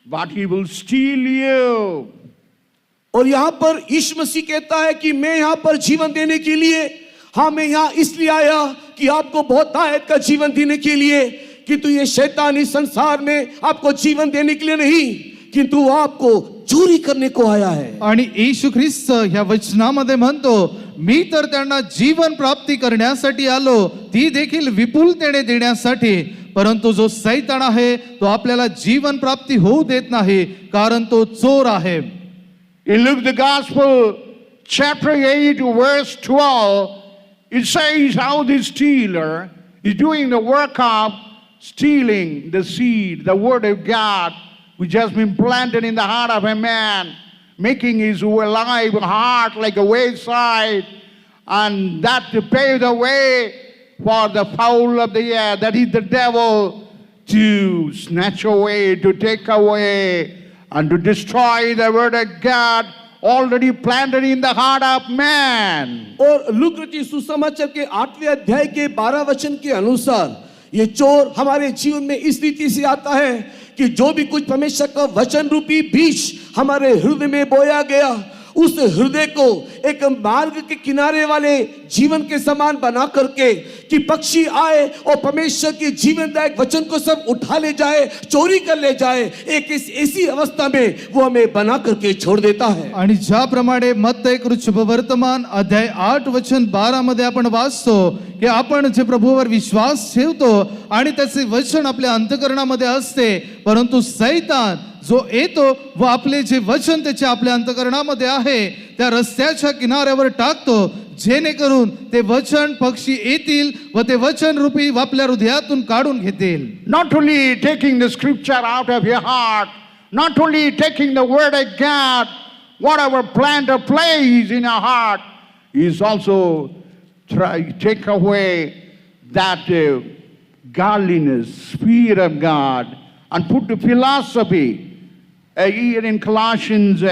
but he will steal you. और यहाँ पर यीशु मसीह कहता है कि मैं यहाँ पर जीवन देने के लिए, हाँ मैं यहाँ इसलिए आया कि आपको बहुतायत का जीवन देने के लिए, किंतु ये शैतानी संसार में आपको जीवन देने के लिए नहीं, किंतु आपको चोरी करने को आया है. आणि येशू ख्रिस्त ह्या वचनामध्ये म्हणतो, मी तर त्यांना जीवन प्राप्ती करण्यासाठी आलो, ती देखील विपुलतेने देण्यासाठी. परंतु जो सैतान आहे तो आपल्याला जीवन प्राप्ती होऊ देत नाही, कारण तो चोर आहे. In Luke the Gospel, chapter 8, verse 12, it says how the stealer is doing the work of stealing the seed, the word of God, which has been planted in the heart of a man, making his alive heart like a wayside, and that to pave the way for the fowl of the air, that is the devil, to snatch away, to take away, and to destroy the word of God already planted in the heart of man. और look रचित सुसमाचार के 8वें अध्याय के 12 वचन के अनुसार ये चोर हमारे जीवन में इस रीति से आता है कि जो भी कुछ परमेश्वर का वचन रूपी बीज हमारे हृदय में बोया गया, उस हृदय को एक मार्ग के किनारे वाले जीवन के समान बना करके कि पक्षी आए और परमेश्वर के जीवनदायक वचन को सब उठा ले जाए, चोरी कर ले जाए, एक ऐसी अवस्था में वो हमें बना करके छोड़ देता है. आणि ज्याप्रमाणे मत्तई कृत शुभवर्तमान अध्याय 8 वचन 12 मध्ये आपण वाचतो की आपण जे प्रभूवर विश्वास ठेवतो आणि त्याचे वचन आपल्या अंतःकरणामध्ये असते, परंतु सैतान जो येतो व आपले जे वचन त्याचे आपल्या अंतःकरणामध्ये आहे त्या रस्त्याच्या किनाऱ्यावर टाकतो, जेणेकरून ते वचन पक्षी येतील व ते वचन रूपी आपल्या हृदयातून काढून घेतील. Not only taking the scripture out of your heart, not only taking the word of God, whatever plant or place in your heart, is also take away that godliness, fear of God, and put the philosophy. Here in Colossians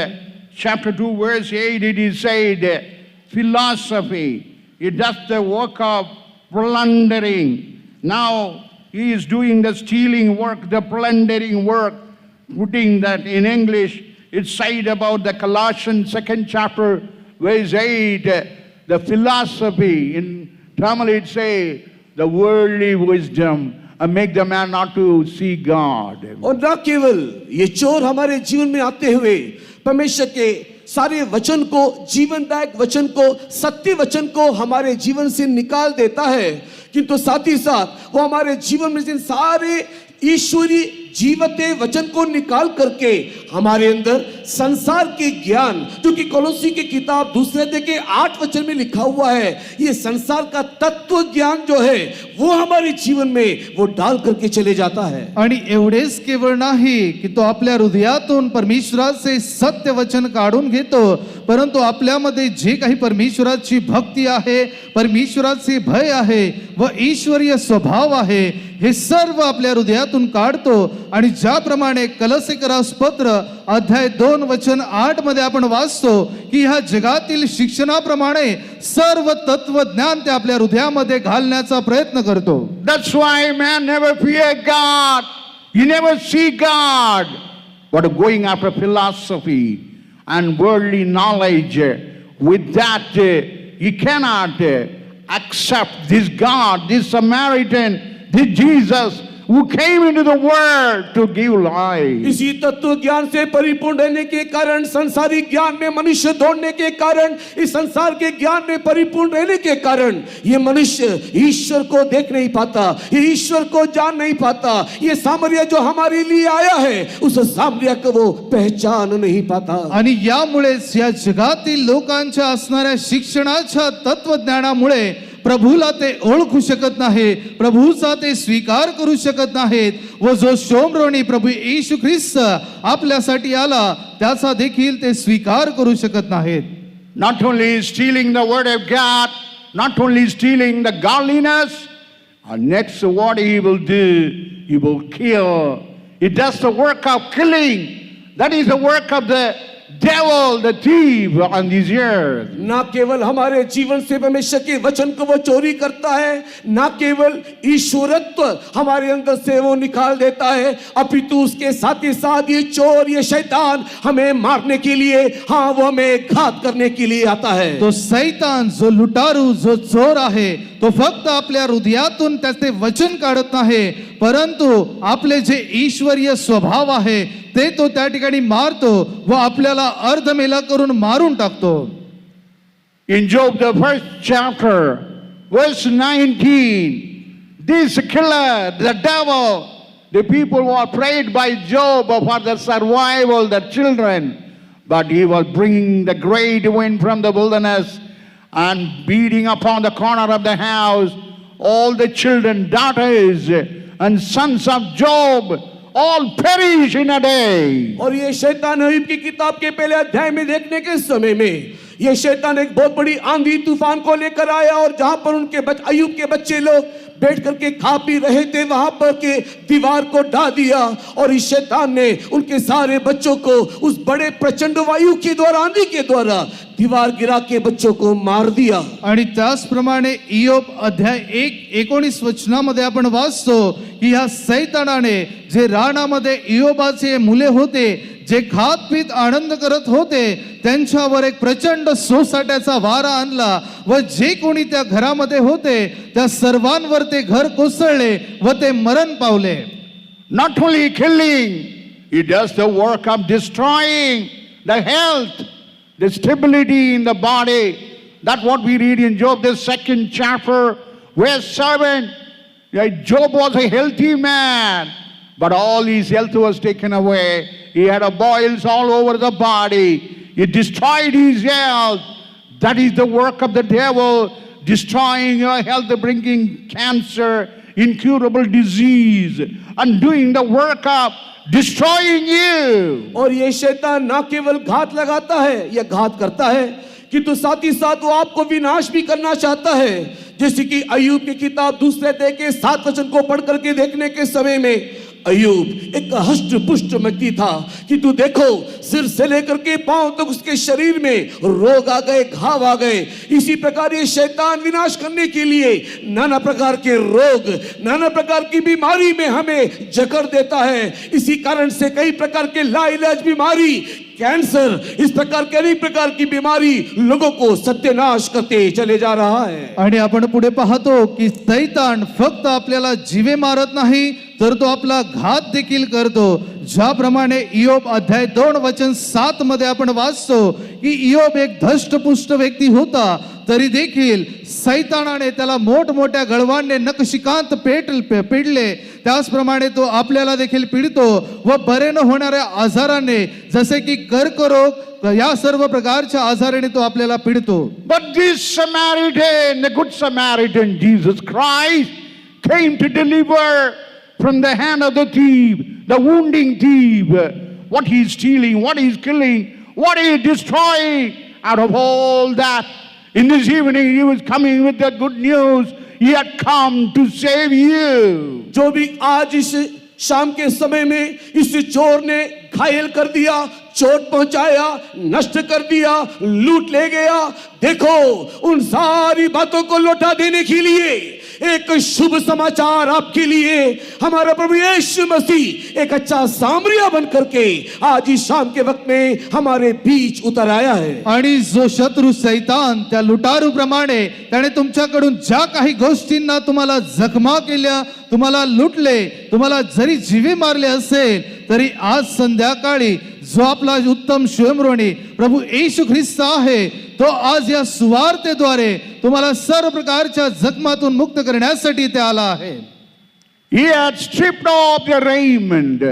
chapter 2 verse 8 it is said, philosophy, it does the work of plundering. Now he is doing the stealing work, the plundering work, putting that in English. It's said about the Colossians 2nd chapter verse 8, the philosophy. In Tamil it say the worldly wisdom, and make the man not to see God. और न केवल ये चोर हमारे जीवन में आते हुए परमेश्वर के सारे वचन को, जीवनदायक वचन को, सत्य वचन को हमारे जीवन से निकाल देता है, किंतु साथ ही साथ वो हमारे जीवन में से सारे ईश्वरी जीवते वचन को निकाल करके हमारे अंदर संसार के ज्ञान, क्योंकि कोलोसी की किताब 2 अध्याय के 8 वचन में लिखा हुआ है, ये संसार का तत्व ज्ञान जो है वो हमारे जीवन में वो डाल करके चले जाता है. आणि एवढेच केवळ नाही की तो आपल्या हृदयातून परमेश्वराचे सत्य वचन काढून घेतो, परंतु आपल्यामध्ये जे काही परमेश्वराची भक्ती आहे, परमेश्वराचे भय आहे व ईश्वरीय स्वभाव आहे, हे सर्व आपल्या हृदयातून काढतो. आणि ज्याप्रमाणे कलसीकरास पत्र अध्याय 2 वचन 8 मध्ये आपण वाचतो की ह्या जगातील शिक्षणाप्रमाणे सर्व तत्वज्ञान ते आपल्या हृदयामध्ये घालण्याचा प्रयत्न करतो. That's why man never fear God. You never see God. But going after philosophy and worldly knowledge, with that you cannot accept this God, this Samaritan, this Jesus, who came into the world to give life. इसी तत्व ज्ञान से परिपूर्ण रहने के कारण, संसारिक ज्ञान में मनुष्य दौड़ने के कारण, इस संसार के ज्ञान में परिपूर्ण रहने के कारण ये मनुष्य ईश्वर को देख नहीं पाता, ये ईश्वर को जान नहीं पाता। ये सामरिया जो हमारे लिए आया है, उस सामरिया को वो पहचान नहीं पाता। आणि यामुळेच या जगातील लोकांच्या असणाऱ्या शिक्षणाच्या तत्वज्ञानामुळे प्रभूला ते ओळखू शकत नाही, प्रभूचा ते स्वीकार करू शकत नाहीत व जो शोमरोनी प्रभू येशू ख्रिस्त आपल्यासाठी आला त्याचा देखील ते स्वीकार करू शकत नाहीत. Not only stealing the word of God, not only stealing the godliness, and next what he will do, he will kill. He does the work of killing. That is the work of the devil, the thief on this earth. ना केवल हमारे जीवन से परमेश्वर के वचन को वो चोरी करता है, ना केवल ईश्वरत्व हमारे अंदर से वो निकाल देता है, अपितु उसके साथ ही साथ ये चोर, ये शैतान हमें मारने के लिए, हाँ वो हमें घात करने के लिए आता है. तो सैतान जो लुटारू, जो चोर आहे, तो फक्त आपल्या हृदयातून त्याचे वचन काढत नाही, परंतु आपले जे ईश्वरीय स्वभाव आहे ते तो त्या ठिकाणी मारतो व आपल्याला अर्धमेला करून मारून टाकतो. In Job, the first chapter, verse 19, this killer, the devil, the people were prayed by Job for the survival, the children, but he was bringing the great wind from the wilderness and beating upon the corner of the house. All the children, daughters, and sons of Job all perish in a day. और ये शैतान अय्यूब की किताब के पहले अध्याय में देखने के समय में ये शैतान एक बहुत बड़ी आंधी तूफान को लेकर आया और जहां पर उनके अय्यूब के बच्चे लोग बैठ करके खा पी रहे थे, वहां पर के दीवार को ढा दिया और इस शैतान ने उनके सारे बच्चों को उस बड़े प्रचंड वायु के द्वारा, आंधी के द्वारा दीवार गिरा के बच्चों को मार दिया. आणि त्याचप्रमाणे इयोब अध्याय 1:19 वचनामध्ये आपण वाचतो की ह्या सैतानाने जे रानामध्ये इयोबाचे मुले होते, जे खात पीत आनंद करत होते, त्यांच्यावर एक प्रचंड सोसाट्याचा वारा आणला व जे कोणी त्या घरामध्ये होते त्या सर्वांवर ते घर कोसळले व ते मरण पावले. Not only killing, he does the work of destroying the health, the stability in the body. That's what we read in Job, the 2nd chapter, verse 7. Job was a healthy man, but all his health was taken away. He had boils all over the body. He destroyed his health. That is the work of the devil, destroying your health, bringing cancer, incurable disease, and doing the work of destroying you. और ये शैतान ना केवल घात लगाता है, यह घात करता है कि तो साथ ही साथ वो आपको विनाश भी करना चाहता है. जैसे कि अय्यूब की किताब 2 अध्याय के 7 वचन को पढ़ करके देखने के समय में अय्यूब एक हष्ट पुष्ट व्यक्ति था कि तू देखो सिर से लेकर के पांव तक उसके शरीर में रोग आ गए, घाव आ गए. इसी प्रकार ये शैतान विनाश करने के लिए नाना प्रकार के रोग, नाना प्रकार की बीमारी में हमें जकड़ देता है. इसी कारण से कई प्रकार के लाइलाज बीमारी, कैंसर, इस प्रकार के अनेक प्रकार की बीमारी लोगों को सत्यानाश करते चले जा रहा है. आणि आपण पुढे पाहतो की सैतान फक्त आपल्याला जीवे मारत नाही तर तो आपला घात देखील करतो. ज्याप्रमाणे इयोब अध्याय 2 वचन 7 मध्ये आपण वाचतो की इयोब एक धष्टपुष्ट व्यक्ती होता, तरी देखील सैतानाने त्याला मोठमोठ्या गळवांनी नखशिकांत पेटले. त्याचप्रमाणे तो आपल्याला देखील पीडितो व बरे न होणाऱ्या आजाराने, जसे की कर्करोग, या सर्व प्रकारच्या आजाराने तो आपल्याला पीडितो. But this Samaritan, the good Samaritan, Jesus Christ, came to deliver from the hand of the thief, the wounding thief, what he is stealing, what he is killing, what he is destroying. Out of all that, in this evening he was coming with the good news. He had come to save you. जो भी आज इस शाम के समय में इस चोर ने घायल कर दिया, चोट पहुंचाया, नष्ट कर दिया, लूट ले गया, देखो उन सारी बातों को लौटा देने के लिए एक शुभ समाचार आपके लिए हमारा प्रभु यीशु मसीह एक अच्छा सामरिया बन करके आज इस शाम के वक्त में हमारे बीच उतर आया है. आणि जो शत्रू सैतान त्या लुटारू प्रमाणे त्याने तुमच्याकडून ज्या काही गोष्टींना तुम्हाला जखमा केल्या, तुम्हाला लुटले, तुम्हाला जरी जीवे मारले असेल तरी आज संध्याकाळी जो आपला उत्तम शिवमरोणी प्रभू येशू ख्रिस्त आहे, तो आज या सुवार्तेद्वारे तुम्हाला सर्व प्रकारच्या जखमातून मुक्त करण्यासाठी ते आला आहे. He had stripped off the raiment.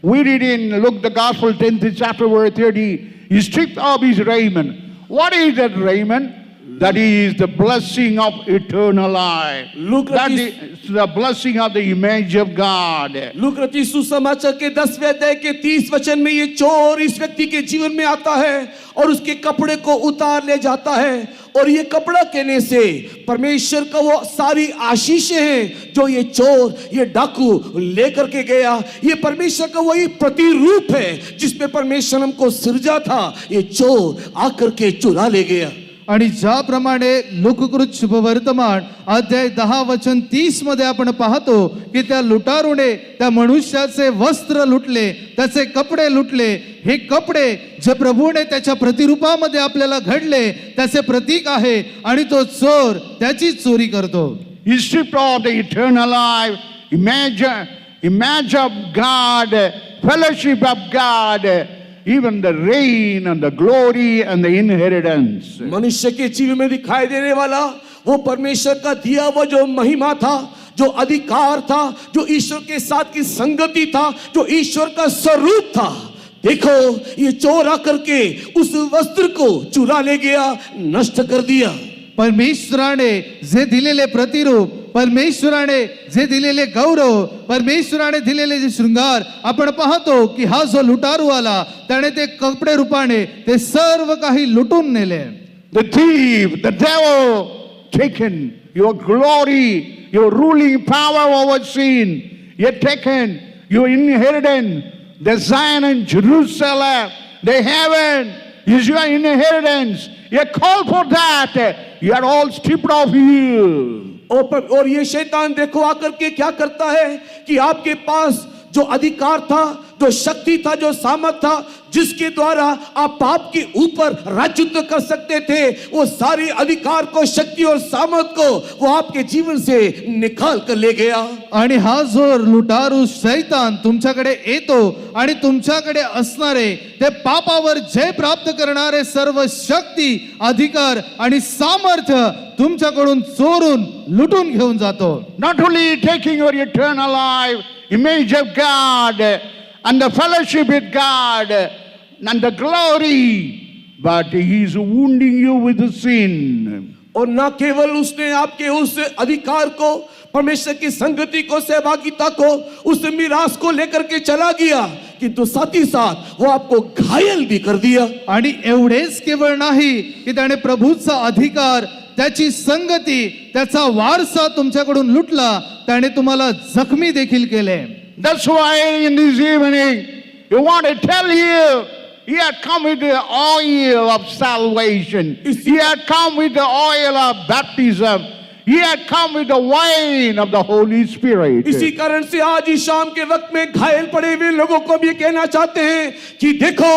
We read in Luke the Gospel 10th chapter verse 30. He stripped off his raiment. What is that raiment? That is the blessing of eternal life. Luke That is the blessing of the image of God. लूका रचित सुसमाचार के 10वें अध्याय के 30 वचन में ये चोर इस व्यक्ति के जीवन में आता है और उसके कपड़े को उतार ले जाता है, और ये कपड़ा कहने से परमेश्वर का वो सारी आशीषें हैं जो ये चोर, ये डाकू लेकर के गया, ये परमेश्वर का वही प्रतिरूप है जिसमें परमेश्वर हमको सृजा था, ये चोर आकर के चुरा ले गया. आणि ज्याप्रमाणे लोककृत शुभवर्तमान अध्याय 10 वचन 30 मध्ये आपण पाहतो की त्या लुटारूने त्या मनुष्याचे वस्त्र लुटले, त्याचे कपडे लुटले. हे कपडे जे प्रभूने त्याच्या प्रतिरूपामध्ये आपल्याला घडले त्याचे प्रतीक आहे, आणि तो चोर त्याची चोरी करतो. He stripped off the eternal life, image of God, fellowship of God, even the reign and the glory and the inheritance. मनुष्य के जीवन में दिखाई देने वाला वो परमेश्वर का दिया हुआ जो महिमा था, जो अधिकार था, जो ईश्वर के साथ की संगति था, जो ईश्वर का स्वरूप था. देखो ये चोर आकर के उस वस्त्र को चुरा ले गया, नष्ट कर दिया. परमेश्वराने जे दिलेले प्रतिरूप, परमेश्वराने जे दिलेले गौरव, परमेश्वराने दिलेले जे शृंगार आपण पाहतो की हा जो लुटारू आला त्याने ते कपडे रूपाने ते सर्व काही लुटून नेले. The thief, the devil, taken your glory, your ruling power over sin. He had taken your inheritance, the Zion and Jerusalem, the heaven is your inheritance. You called for that. You are all stripped off you. और ये शैतान देखो आकर के क्या करता है कि आपके पास जो अधिकार था, जो शक्ति था, जो सामर्थ था, जिसके द्वारा आप पाप के ऊपर राजत्व कर सकते थे, वो सारी अधिकार को, शक्ति और सामर्थ को वो आपके जीवन से निकाल कर ले गया. आणि हा जो लुटारू शैतान तुमच्याकडे येतो आणि तुमच्याकडे असणारे ते पापावर जय प्राप्त करणारे सर्व शक्ती, अधिकार आणि सामर्थ्य तुमच्याकडून चोरून लुटून घेऊन जातो. Not only taking your eternal life, image of God, and the fellowship with God, and the glory, but he is wounding you with the sin. और न केवल उसने आपके उस अधिकार को, परमेश्वर की संगति को, सहभागिता को, उस मिरास को लेकर के चला गया, किंतु साथ ही साथ वो आपको घायल भी कर दिया. आणि एवढेच केवळ नाही की त्याने प्रभूचा अधिकार, त्याची संगती, त्याचा वारसा तुमच्याकडून लुटला, त्याने तुम्हाला जखमी देखील केले. That's why in this evening, you want to tell you, he had come with the oil of salvation. He had come with the oil of baptism. He had come with the wine of the Holy Spirit. इसी कारण से आज इस शाम के वक्त में घायल पड़े हुए लोगों को भी कहना चाहते हैं कि देखो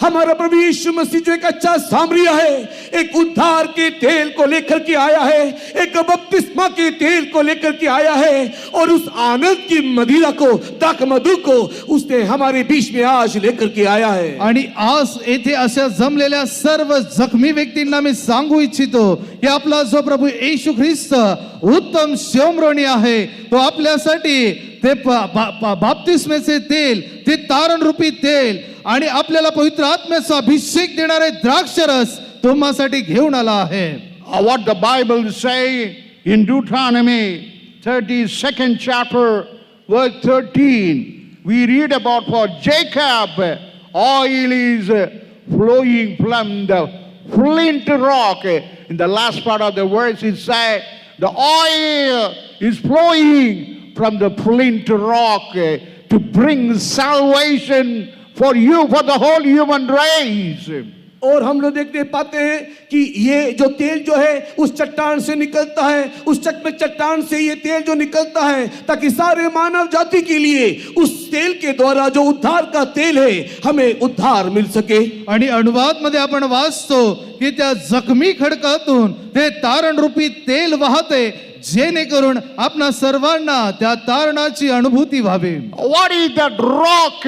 हमारा प्रभु यीशु मसीह जो एक अच्छा सामरिया है, एक उद्धार के तेल को लेकर के आया है, एक बपतिस्मा के तेल को लेकर के आया है, और उस आनंद की मदिरा को, दाख मधु को उसने हमारे बीच में आज लेकर के आया है. आणि आज येथे अशा जमलेल्या सर्व जखमी व्यक्तींना मी सांगू इच्छितो की आपला जो प्रभू येशू ख्रिस्त उत्तम शिवमरोणी आहे, तो आपल्यासाठी ते बाप्तिस्मेचे तेल, ते तारण रूपी तेल आणि आपल्याला पवित्र आत्म्याचा अभिषेक देणारे द्राक्षरस तुम्हासाठी घेऊन आला आहे. What the Bible say in Deuteronomy 32nd chapter verse 13, we read about for Jacob, oil is flowing from the flint rock. In the last part of the verse it says, the oil is flowing from the flint rock to bring salvation for you, for the whole human race. और हम लोग देखते पाते हैं कि ये जो तेल जो है उस चट्टान से निकलता है, उस चकमक चट्टान से ये तेल जो निकलता है ताकि सारे मानव जाति के लिए उस तेल के द्वारा जो उद्धार का तेल है हमें उद्धार मिल सके. आणि अनुवाद मध्ये आपण वाचतो की त्या जखमी खडकातून ते तारण रूपी तेल वाहते, जेणेकरून आपणा सर्वांना त्या तारणाची अनुभूती व्हावी. What is that rock?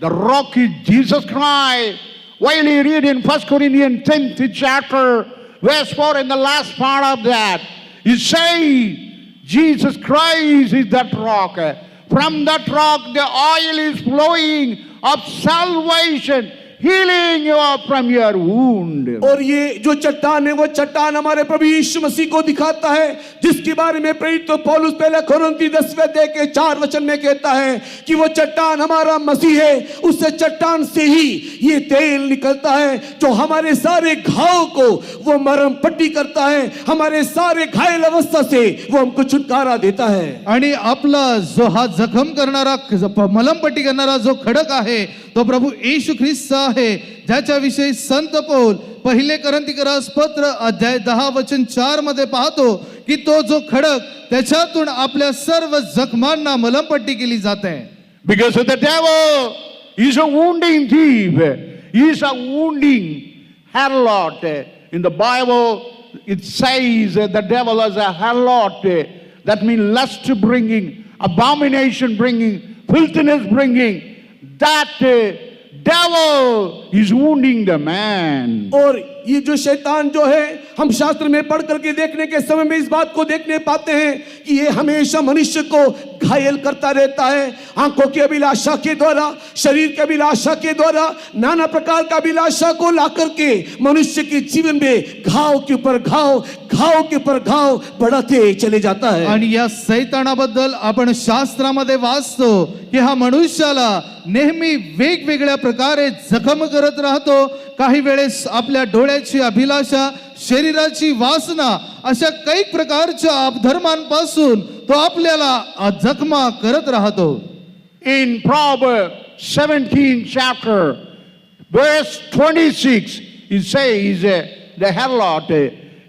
The rock is Jesus Christ. While you read in 1 Corinthians 10th chapter, verse 4, in the last part of that, it says, Jesus Christ is that rock. From that rock, the oil is flowing of salvation, healing you from your wound. और ये जो चट्टान है वो चट्टान हमारे प्रभु यीशु मसीह को दिखाता है, जिसके बारे में प्रेरित तो पौलुस पहले कोरिन्थी 10:4 में कहता है कि वो चट्टान हमारा मसीह है. उससे चट्टान से ही ये तेल निकलता है जो हमारे सारे घाव को वो मरहम पट्टी करता है, हमारे सारे घायल अवस्था से वो हमको छुटकारा देता है. आणि आपला जो हा जखम करणारा मलमपट्टी करणारा जो खडक आहे तो प्रभू येशू ख्रिस्त आहे, ज्याच्याविषयी संत पौल पहिले कोरिन्थीकरास पत्र अध्याय 10:4 मध्ये पाहतो की तो जो खडक त्याच्यातून आपल्या सर्व जखमांना मलमपट्टी केली जाते. Because the devil is a wounding thief. He is a wounding harlot. In the Bible, it says the devil is a harlot. That means lust bringing, abomination bringing, filthiness bringing. That devil is wounding the man. और ये जो शैतान जो है, हम शास्त्र में पढ़ करके देखने के समय में इस बात को देखने पाते हैं कि ये हमेशा मनुष्य को घायल करता रहता है. आंखों की अभिलाषा के द्वारा, शरीर की अभिलाषा के द्वारा, नाना प्रकार का अभिलाषा को ला करके मनुष्य के जीवन में घाव के ऊपर घाव, घाव के ऊपर घाव बढ़ते चले जाता है. आणि या सैतानाबद्दल आपण शास्त्रामध्ये वाचतो की हा मनुष्याला नेहमी वेगवेगळ्या प्रकारे जखम करत राहतो. काही वेळेस आपल्या डोळ्याची अभिलाषा, शरीराची वासना, अशा काही प्रकारच्या अधर्मांपासून तो आपल्याला जखमा करत राहतो. In Proverbs 17 chapter, verse 26, it says the harlot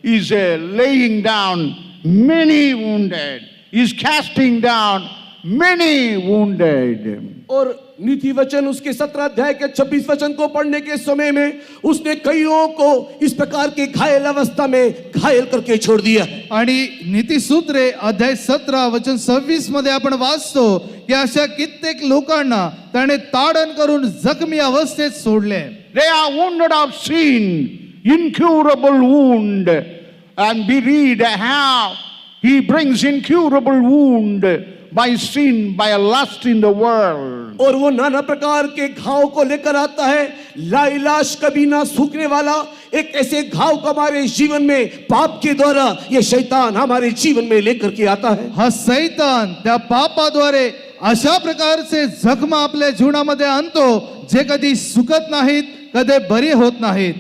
is laying down many wounded, is casting down many wounded. और नीति वचन उसके 17 अध्याय के 26 वचन को पढ़ने के समय में उसने कईयों को इस प्रकार के घायल अवस्था में घायल करके छोड़ दिया. आणि नीतिसूत्रे अध्याय 17 वचन 26 मध्ये आपण वाचतो की अशा कित्येक लोकांना त्याने ताडण करून जखमी अवस्थेत सोडले. They are wounded of sin, incurable wound. And we read how he brings incurable wound by sin, by a lust in the world. और वो नाना प्रकार के घाव को लेकर आता है, लाइलाश कभी ना सूखने वाला एक ऐसे घाव को हमारे जीवन में पाप के द्वारा ये शैतान हमारे जीवन में लेकर के आता है. हा सैतान त्या पापाद्वारे अशा प्रकारचे जखमा आपल्या जीवनामध्ये आणतो जे कधी सुकत नाहीत, कधी बरे होत नाहीत.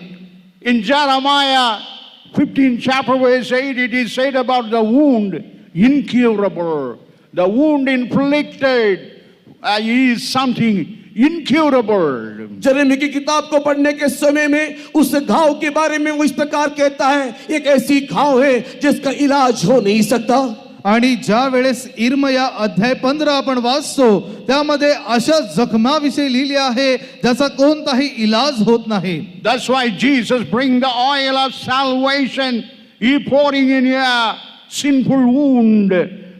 In Jeremiah 15 chapter verse 8, it is said about the wound incurable. The wound inflicted is something incurable. यिर्मयाह की किताब को पढ़ने के समय में उस घाव के बारे में वो इस प्रकार कहता है, एक ऐसी घाव है जिसका इलाज हो नहीं सकता. आणि ज्या वेळेस इर्मया अध्याय 15 आपण वाचतो त्यामध्ये अशा जखमाविषयी लिहिले आहे ज्याचा कोणताही इलाज होत नाही. That's why Jesus bring the oil of salvation, he pouring in your sinful wound,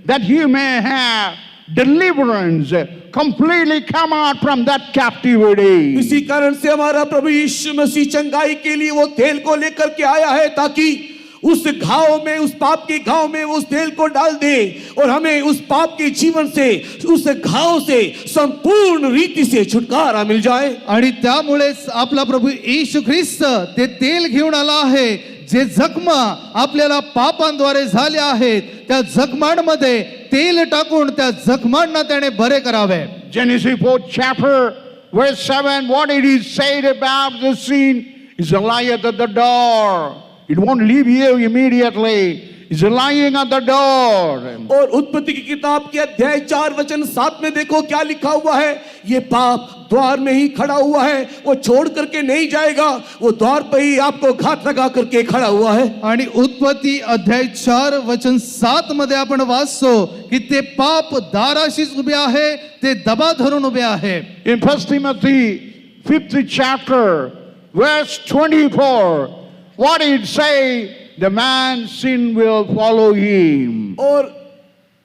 that he may have deliverance, completely come out from that captivity. इसी कारण से हमारा प्रभु यीशु मसीह चंगाई के लिए वो तेल को लेकर के आया है, ताकि उस घाव में, उस पाप के घाव में उस तेल को डाल दे और हमें उस पाप के जीवन से, उस घाव से संपूर्ण रीति से छुटकारा मिल जाए. आणि त्यामुळेच आपला प्रभू येशू ख्रिस्त ते तेल घेऊन आला आहे, जे जखमा आपल्याला पापांद्वारे झाल्या आहेत त्या जखमांमध्ये तेल टाकून त्या जखमांना त्याने बरे करावे. Genesis 4th chapter verse 7, what it is said about the sin is a liar at the door. It won't leave you immediately. It's lying at the door. और उत्पत्ति की किताब के अध्याय 4 वचन 7 में देखो क्या लिखा हुआ है, ये पाप द्वार में ही खड़ा हुआ है, वो छोड़ करके नहीं जाएगा, वो द्वार पर ही आपको घात लगा करके खड़ा हुआ है. आणि उत्पत्ती अध्याय 4 वचन 7 मध्ये आपण वाचतो की ते पाप दाराशीच उभे आहे, ते दबा धरून उभे आहे. In 1 Timothy 5th chapter verse 24, what it say the man's sin will follow him. और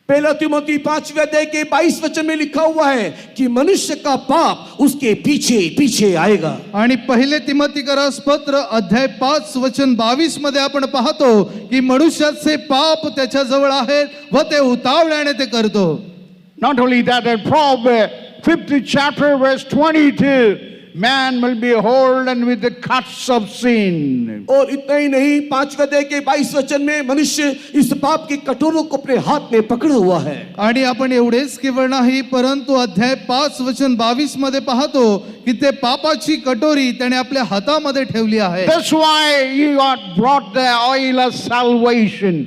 पहला तिमोथी 5वें अध्याय के 22 वचन में लिखा हुआ है कि मनुष्य का पाप उसके पीछे पीछे आएगा. आणि पहिले तिमोथीकरास पत्र अध्याय 5 वचन 22 मध्ये आपण पाहतो की मनुष्याचे पाप त्याच्या जवळ आहेत व ते उतावळ्याने ते करतो. Not only that, in Proverbs 5th chapter verse 22, man will be holden with the cuts of sin. और इतना ही नहीं 5वें अध्याय के 22 वचन में मनुष्य इस पाप के कटोरों को अपने हाथ में पकड़ा हुआ है. आणि आपण एवढेच केवळ नाही परंतु अध्याय 5 वचन 22 मध्ये पाहतो की ते पापाची कटोरी त्याने आपल्या हातामध्ये ठेवली आहे. That's why he got brought the oil of salvation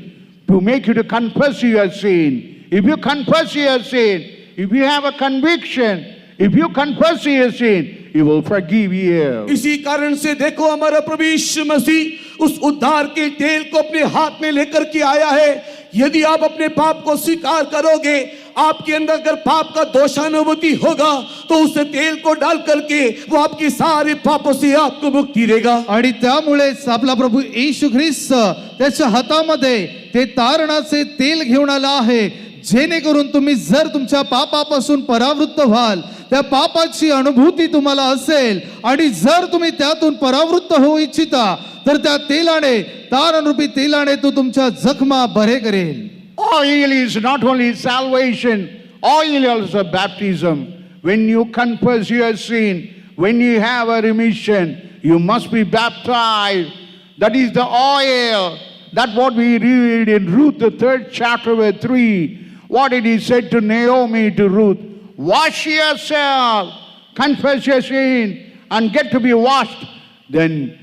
to make you to confess your sin. If you confess your sin, if you have a conviction, if you confess your sin, He will forgive you. इसी कारण से देखो हमारा प्रभु यीशु मसीह उस उद्धार के तेल को अपने हाथ में लेकर के आया है. यदि आप अपने पाप को स्वीकार करोगे, आपके अंदर अगर पाप का दोषानुभूति होगा तो उस तेल को डाल करके वो आपके सारे पापों से आपको मुक्ति देगा. आणि त्यामुळेच आपला प्रभू येशू ख्रिस्त त्याच्या हातामध्ये ते तारणाचे तेल घेऊन आला आहे, जेणेकरून तुम्ही जर तुमच्या पापापासून परावृत्त व्हाल, त्या पापाची अनुभूती तुम्हाला असेल आणि जर तुम्ही त्यातून परावृत्त होऊ इच्छिता तर त्या तेलाने, तारणरूपी तेलाने तो तुमच्या जखमा बरे करेल. Oil is not only salvation, oil is also baptism. When you confess your sin, when you have a remission, you must be baptized. That is the oil. That's what we read in Ruth, the 3rd chapter, verse 3. What did he say to Naomi, to Ruth? Wash yourself, confess your sin, and get to be washed. Then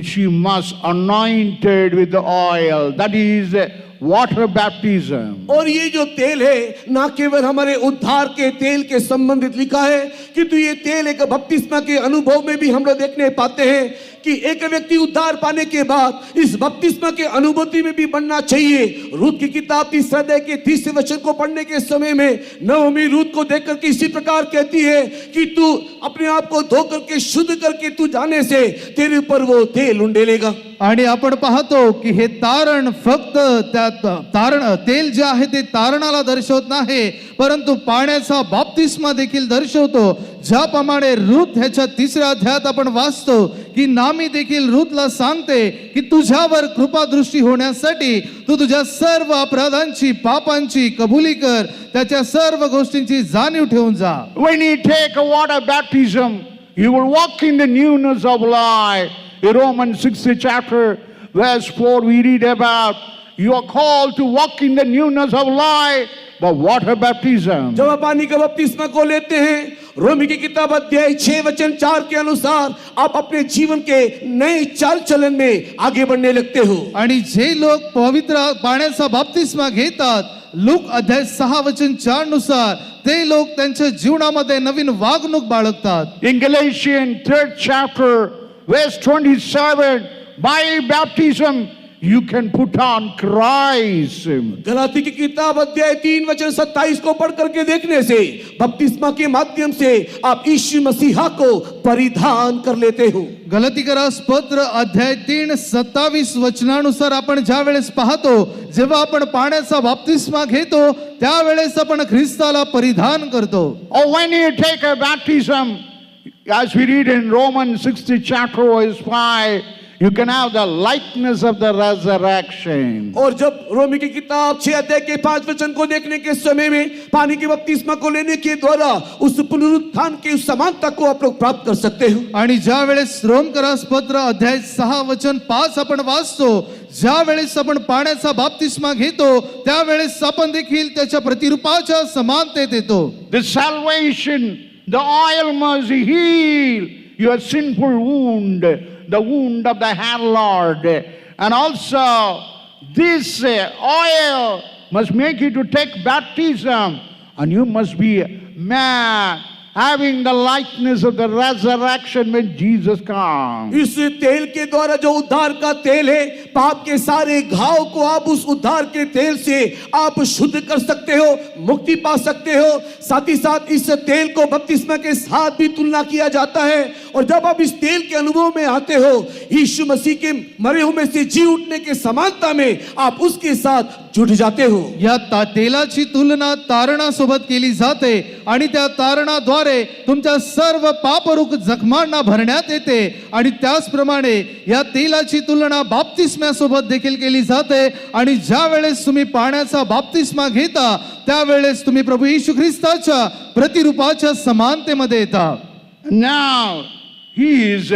she must anointed with the oil. That is water baptism. और ये जो तेल है ना केवल हमारे उद्धार के तेल के संबंधित लिखा है, किंतु ये तेल एक बपतिस्मा के अनुभव में भी हम लोग देखने पाते हैं कि एक व्यक्ति उद्धार पाने के बाद इस बपतिस्मा के अनुभूति में भी बनना चाहिए. रूत की किताब 3 अध्याय के 30 वचन को पढ़ने के समय में नओमी रूत को देख करके इसी प्रकार कहती है कि तू अपने आप को धो करके शुद्ध करके तू जाने से तेरे ऊपर वो तेल उंडेलेगा. आणि आपण पाहतो की हे तारण फक्त त्या तारण तेल जे आहे ते तारणाला दर्शवत नाही, परंतु पाण्याचा बाप्तिस्मा देखील दर्शवतो. ज्याप्रमाणे रूत ह्याच्या 3ऱ्या अध्यायात आपण वाचतो की नामी देखील रूतला सांगते की तुझ्यावर कृपादृष्टी होण्यासाठी तू तुझ्या सर्व अपराधांची, पापांची कबुली कर, त्याच्या सर्व गोष्टींची जाणीव ठेवून जा. When you take a water baptism, you will walk in the newness of life. In Romans 6th chapter, verse 4, we read about you are called to walk in the newness of life by water baptism. जब आप पानी का बपतिस्मा को लेते हैं, Romney की किताब अध्याय 6 वचन 4 के अनुसार आप अपने जीवन के नए चाल चलन में आगे बढ़ने लगते हो. आणि जे लोक पवित्र पाण्याचा बाप्तिस्मा घेतात, लूक अध्याय 6 वचन 4 नुसार ते लोक त्यांच्या जीवनामध्ये नवीन वागणूक बाळगतात. In Galatians 3rd chapter, verse 27, by baptism you can put on Christ. Galati की किताब अध्याय 3 वचन 27 को पढ़ करके देखने से बपतिस्मा के माध्यम से आप यीशु मसीहा को परिधान कर लेते हो. गलातीकरास पत्र अध्याय 3 27 वचनानुसार आपण ज्या वेळेस पाहतो, जेव्हा आपण पाण्याचा बाप्तिस्मा घेतो त्यावेळेस आपण ख्रिस्ताला परिधान करतो. Or when you take a baptism, as we read in Romans 6th chapter verse 5, you can have the likeness of the resurrection. और जब रोमी की किताब 6 अध्याय के 5 वचन को देखने के समय में पानी के बपतिस्मा को लेने के द्वारा उस पुनरुत्थान की उस समानता को आप लोग प्राप्त कर सकते हो. आणि ज्या वेळेस रोमकरास पत्र अध्याय 6 वचन 5 आपण वाचतो, ज्या वेळेस आपण पाण्याचा बाप्तिस्मा घेतो त्यावेळेस आपण देखील त्याच्या प्रतिरूपाच्या समानतेत येतो. The salvation, the oil must heal your sinful wound, the wound of the hand, Lord. And also, this oil must make you to take baptism, and you must be a man having the likeness of the resurrection when Jesus comes. इस तेल के द्वारा जो उद्धार का तेल है पाप के सारे घाव को आप उस उद्धार के तेल से आप शुद्ध कर सकते हो, मुक्ति पा सकते हो। साथ ही साथ इस तेल को बपतिस्मा के साथ भी तुलना किया जाता है, और जब आप इस तेल के अनुभव में आते हो, यीशु मसीह के मरे हुए में से जी उठने के समानता में आप उसके साथ जुट जाते हो। या तेलाची तुलना तारणासोबत केली जाते आणि त्या तारणाद्वारे तुमच्या सर्व पापरूप जखमांना भरण्यात येते, आणि त्याचप्रमाणे या तेलाची तुलना बाप्तिस्म्यासोबत देखील केली जाते, आणि ज्या वेळेस तुम्ही पाण्याचा बाप्तिस्मा घेता त्यावेळेस तुम्ही प्रभू येशू ख्रिस्ताच्या प्रतिरूपाच्या समानतेमध्ये येता। Now he is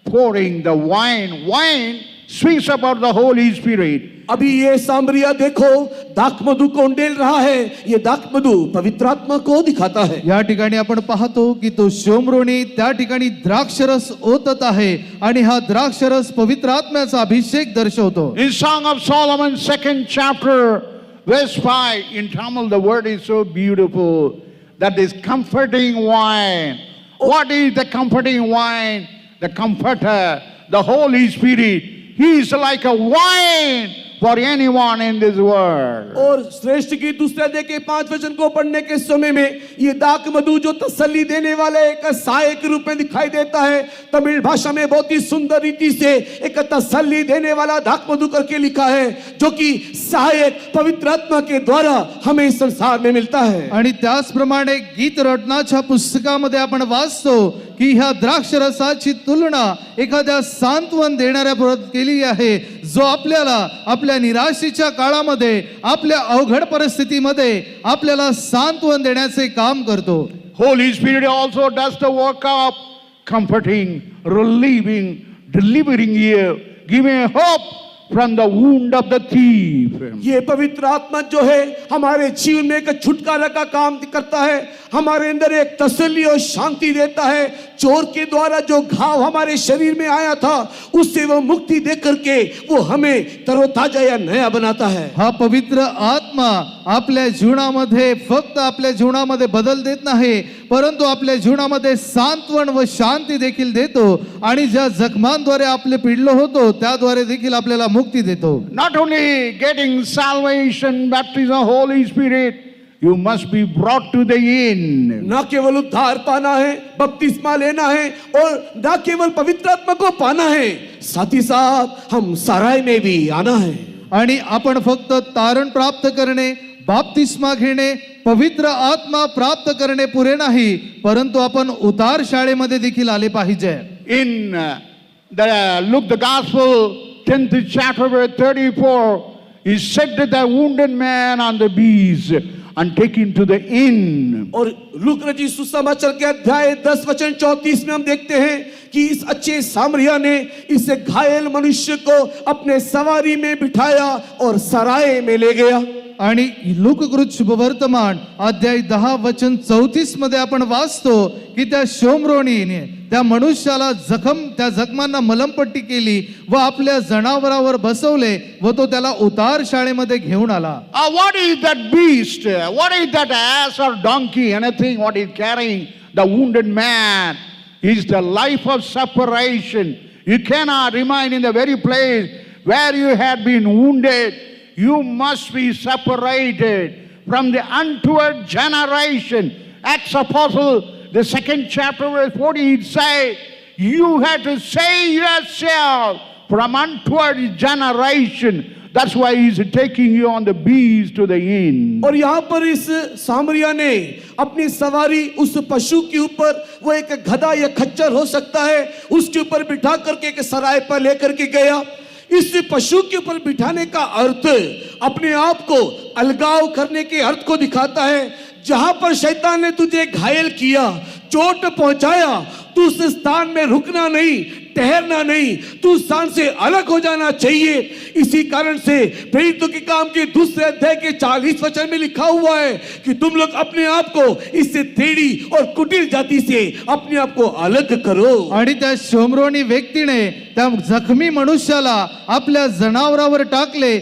pouring the wine. Wine speaks about the Holy Spirit. अभी ये सामरिया देखो दाखमधु को उंडेल रहा है, ये दाखमधु पवित्र आत्मा को दिखाता है। या ठिकाणी आपण पाहतो की तो शोमरोनी त्या ठिकाणी द्राक्षरस ओतत आहे, आणि हा द्राक्षरस पवित्र आत्म्याचा अभिषेक दर्शवतो। In Song of Solomon, 2nd chapter, verse 5, in Tamil the word is so beautiful, that is comforting wine. What is the comforting wine? The comforter, the Holy Spirit. He is like a wine for anyone in this world. और श्रेष्ठ की दूसरे अध्याय के 5 वचन को पढ़ने के समय में ये दाखमधु जो तसल्ली देने वाले एक साये के रूप में दिखाई देता है। तमिल भाषा में बहुत ही सुंदर रीति से एक तसल्ली देने वाला दाखमधु करके लिखा है, जो कि सहायक पवित्र आत्मा के द्वारा हमें इस संसार में मिलता है। आणि त्याचप्रमाणे गीत रत्नाच्या पुस्तकामध्ये आपण वाचतो की ह्या द्राक्षरसाची तुलना एखाद्या सांत्वन देणाऱ्या बरोबर केली आहे, जो आपल्याला आपल्या निराशेच्या काळामध्ये, आपल्या अवघड परिस्थितीमध्ये आपल्याला सांत्वन देण्याचे काम करतो। Holy Spirit also does the work of comforting, relieving, delivering you, giving hope from the wound of the thief. ये पवित्र आत्मा जो है हमारे जीवन में एक छुटकारा का काम करता है, हमारे अंदर एक तसल्ली और शांति देता है। चोर के द्वारा जो घाव हमारे शरीर में आया था, उससे वो मुक्ति दे करके वो हमें तरोताजा या नया बनाता है। हा पवित्र आत्मा आपल्या जीवनामध्ये फक्त आपल्या जीवनामध्ये बदल देत नाही, परंतु आपल्या जीवनामध्ये सांत्वन व शांती देखील देतो, आणि ज्या जखमांद्वारे आपले पिडलो होतो त्याद्वारे देखील आपल्याला मुक्ती देतो। Not only getting salvation, baptism, Holy Spirit, you must be brought to the inn. ना केवल उद्धार पाना है, बपतिस्मा लेना है, और ना केवल पवित्र आत्मा को पाना है, साथ ही साथ हम सराय में भी आना है। आणि आपण फक्त तारण प्राप्त करणे, बाप्तिस्मा घेणे, पवित्र आत्मा प्राप्त करणे पुरे नाही, परंतु आपण उतार शाळेमध्ये देखील आले पाहिजे। In Luke the Gospel, 10th chapter, verse 34, he said that the wounded man on the beast and take him to the inn. और लूक रचित सुसमाचार के अध्याय 10 वचन 34 में हम देखते हैं कि इस अच्छे सामरिया ने इस घायल मनुष्य को अपने सवारी में बिठाया और सराय में ले गया। आणि लूककृत शुभवर्तमान अध्याय 10 वचन 34 मध्ये आपण वाचतो की त्या शोमरोनीने त्या मनुष्याला त्या जखमांना मलमपट्टी केली व आपल्या जनावरावर बसवले व तो त्याला उतार शाळेमध्ये घेऊन आला। What is that beast? What is that ass or donkey? Anything what is carrying the wounded man is the life of separation. You cannot remain in the very place where you had been wounded. You must be separated from the untoward generation. Acts Apostle, the 2nd chapter, verse 40, it says, you have to save yourself from untoward generation. That's why he's taking you on the beast to the inn. और यहाँ पर इस सामरिया ने अपनी सवारी उस पशु के ऊपर, वो एक गधा या खच्चर हो सकता है, उसके ऊपर बिठा करके एक सराय पर लेकर के गया। इस पशु के ऊपर बिठाने का अर्थ अपने आप को अलगाव करने के अर्थ को दिखाता है। जहां पर शैतान ने तुझे घायल किया, चोट पहुंचाया, तू उस स्थान में रुकना नहीं, ठहरना नहीं, तू उस स्थान से अलग हो जाना चाहिए। इसी कारण से प्रेरितों के काम के 2 अध्याय के 40 वचन में लिखा हुआ है कि तुम लोग अपने आप को इससे टेढ़ी और कुटिल जाति से अपने आप को अलग करो। आणि त्या शोमरोनी व्यक्तीने त्या जखमी मनुष्याला आपल्या जनावरावर टाकले।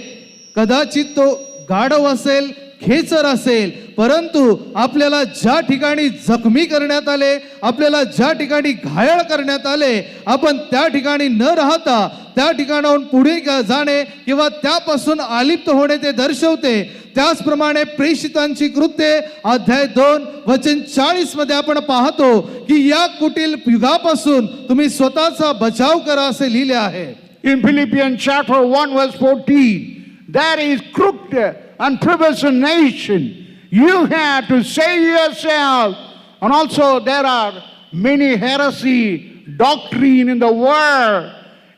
कदाचित तो गाढव असेल खेचर असेल, परंतु आपल्याला ज्या ठिकाणी जखमी करण्यात आले, आपल्याला ज्या ठिकाणी घायल करण्यात आले, आपण त्या ठिकाणी न राहता त्या ठिकाणाहून पुढे जाणे किंवा त्यापासून अलिप्त होणे ते दर्शवते. त्याचप्रमाणे प्रेषितांची कृत्ये अध्याय 2 वचन 40 मध्ये आपण पाहतो की या कुटील युगापासून तुम्ही स्वतःचा बचाव करा असे लिहिले आहे. In Philippians chapter 1 verse 14, there is crooked and perverse nation. You have to save yourself. And also there are many heresy doctrine in the world.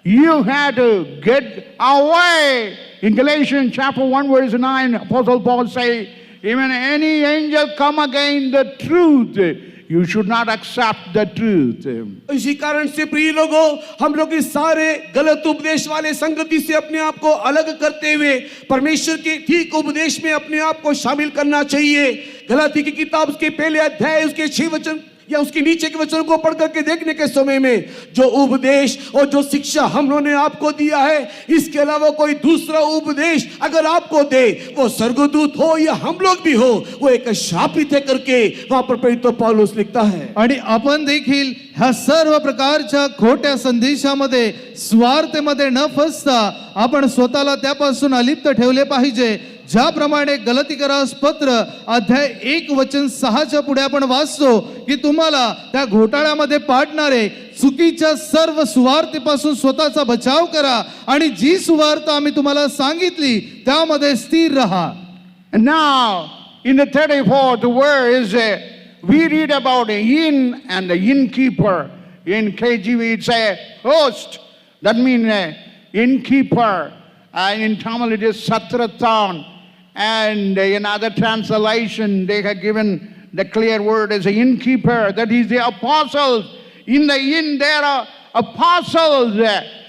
You have to get away. In Galatians chapter 1 verse 9, Apostle Paul says, even any angel come against the truth, you should not accept the truth. इसी कारण से प्रिय लोगों, हम लोग इस सारे गलत उपदेश वाले संगति से अपने आप को अलग करते हुए परमेश्वर के ठीक उपदेश में अपने आप को शामिल करना चाहिए. गलाती की किताब उसके पहले अध्याय उसके 6 वचन या उसके नीचे के वचनों को पढ़ करके देखने के समय में जो उपदेश और जो शिक्षा हम लोगों ने आपको दिया है, इसके अलावा कोई दूसरा उपदेश अगर आपको दे, वो स्वर्गदूत हो या हम लोग भी हो, वो एक शापित है करके वहां पर पवित्र पौलुस लिखता है. आणि आपण देखील ह्या सर्व प्रकारच्या खोट्या संदेशामध्ये स्वार्थेमध्ये न फसता आपण स्वतःला त्यापासून अलिप्त ठेवले पाहिजे. ज्याप्रमाणे गलतीकरास पत्र अध्याय 1 वचन 6 पुढे आपण वाचतो की तुम्हाला त्या घोटाळ्यामध्ये पाडणारे चुकीच्या सर्व सुवार्तेपासून स्वतःचा बचाव करा आणि जी सुवार्ता आम्ही तुम्हाला सांगितली त्यामध्ये स्थिर राहा. And now in the 34th verse we read about the inn and the innkeeper. In KJV it's a host, that means innkeeper. In Tamil it is Satratan. And in other translation, they have given the clear word as an innkeeper. That is the apostles. In the inn, there are apostles.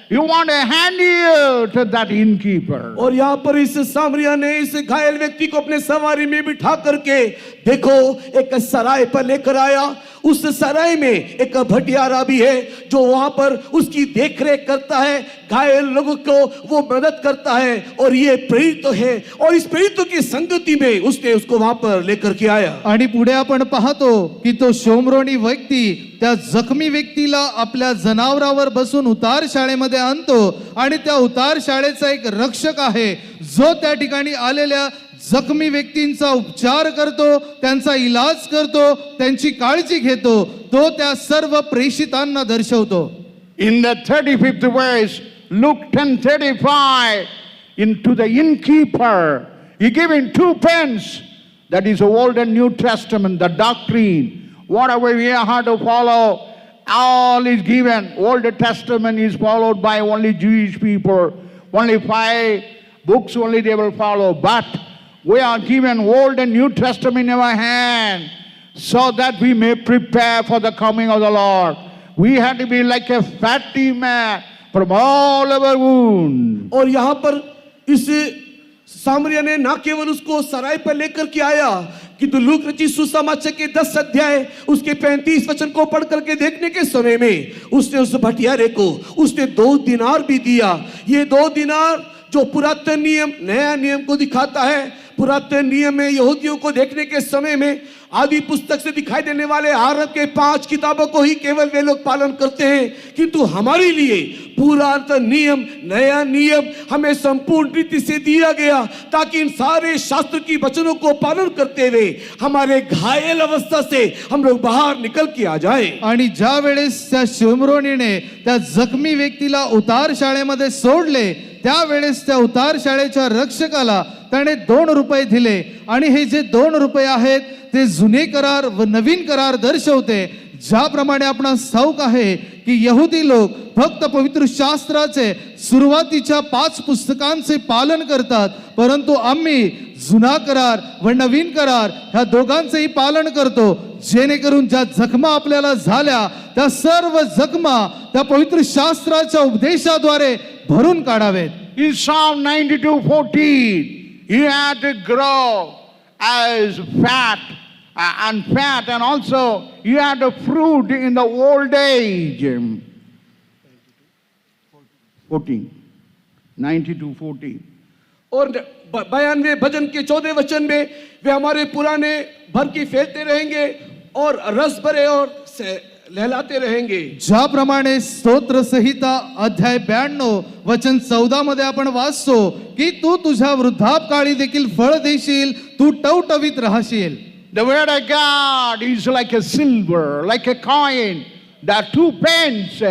You want to hand you to that innkeeper. और यहाँ पर इस सामरिया ने इस घायल व्यक्ति को अपने सवारी में बिठा करके देखो एक सराय पर लेकर आया. उस सराय में एक भटियारा भी है जो वहां पर उसकी देखरेख करता है, घायल लोगों को वो मदद करता है. और ये प्रेरित है और इस प्रेरित की संगति में उसने उसको वहां पर लेकर के आया. आणि पुढे आपण पाहतो की तो शोमरोनी व्यक्ती त्या जखमी व्यक्तीला आपल्या जनावरावर बसून उतार शाळेमध्ये आणतो आणि त्या उतार शाळेचा एक रक्षक आहे जो त्या ठिकाणी आलेल्या जखमी व्यक्तींचा उपचार करतो, त्यांचा इलाज करतो, त्यांची काळजी घेतो. तो त्या सर्व प्रेषितांना दर्शवतो. In the 35th verse, Luke 10:35, into the innkeeper, he gave him 2 pence. That is the Old and New Testament, the doctrine. Whatever we have to follow, all is given. Old Testament is followed by only Jewish people. Only 5 books only they will follow. But we are given Old and New Testament in our hand so that we may prepare for the coming of the Lord. We have to be like a fatty man from all our wounds. और यहाँ पर इस सामरिया ने ना केवल उसको सराय पर लेकर के आया किंतु look रचित सुसमाचार के 10 अध्याय उसके 35 वचन को पढ़ करके देखने के समय में उसने उस भटियारे को उसने 2 दिनार भी दिया. ये 2 दिनार जो पुरातन नियम नया नियम को दिखाता है. पुरातन नियम में यहूदियों को देखने के समय में आदि पुस्तक से दिखाई देने वाले आरब के 5 किताबों को ही केवल वे लोग पालन करते हैं, किंतु हमारे लिए पुरातन नियम नया नियम हमें संपूर्ण रीति से दिया गया ताकि इन सारे शास्त्र की वचनों को पालन करते हुए हमारे घायल अवस्था से हम लोग बाहर निकल के आ जाए. आणि ज्या वेळेस त्या शोमरोनीने त्या जखमी व्यक्तीला उतार शाळेमध्ये सोडले त्यावेळेस त्या उतार शाळेच्या रक्षकाला त्याने 2 रुपये दिले आणि हे जे 2 रुपये आहेत ते जुने करार व नवीन करार दर्शवते. ज्याप्रमाणे आपणास ठाऊक आहे की यहुदी लोक फक्त पवित्र शास्त्राचे सुरुवातीच्या 5 पुस्तकांचे पालन करतात, परंतु आम्ही जुना करार व नवीन करार ह्या दोघांचेही पालन करतो जेणेकरून ज्या जखमा आपल्याला झाल्या त्या सर्व जखमा त्या पवित्र शास्त्राच्या उपदेशाद्वारे भरून काढावेत. In Psalm 92:14, you have to grow as fat and also you have the fruit in the old age. 14, 92:14. और 92 भजन के 14 वचन में वे हमारे पुराने भर की फैलते रहेंगे और रस भरे और लहलाते रहेंगे. ज्याप्रमाणे स्तोत्र संहिता अध्याय 92 वचन 14 मध्ये आपण वाचतो की तू तुझ्या वृद्धापकाळी देखील फळ देशील, तू टवटवीत राहशील. The word of God is like a silver, like a coin. The 2 pence,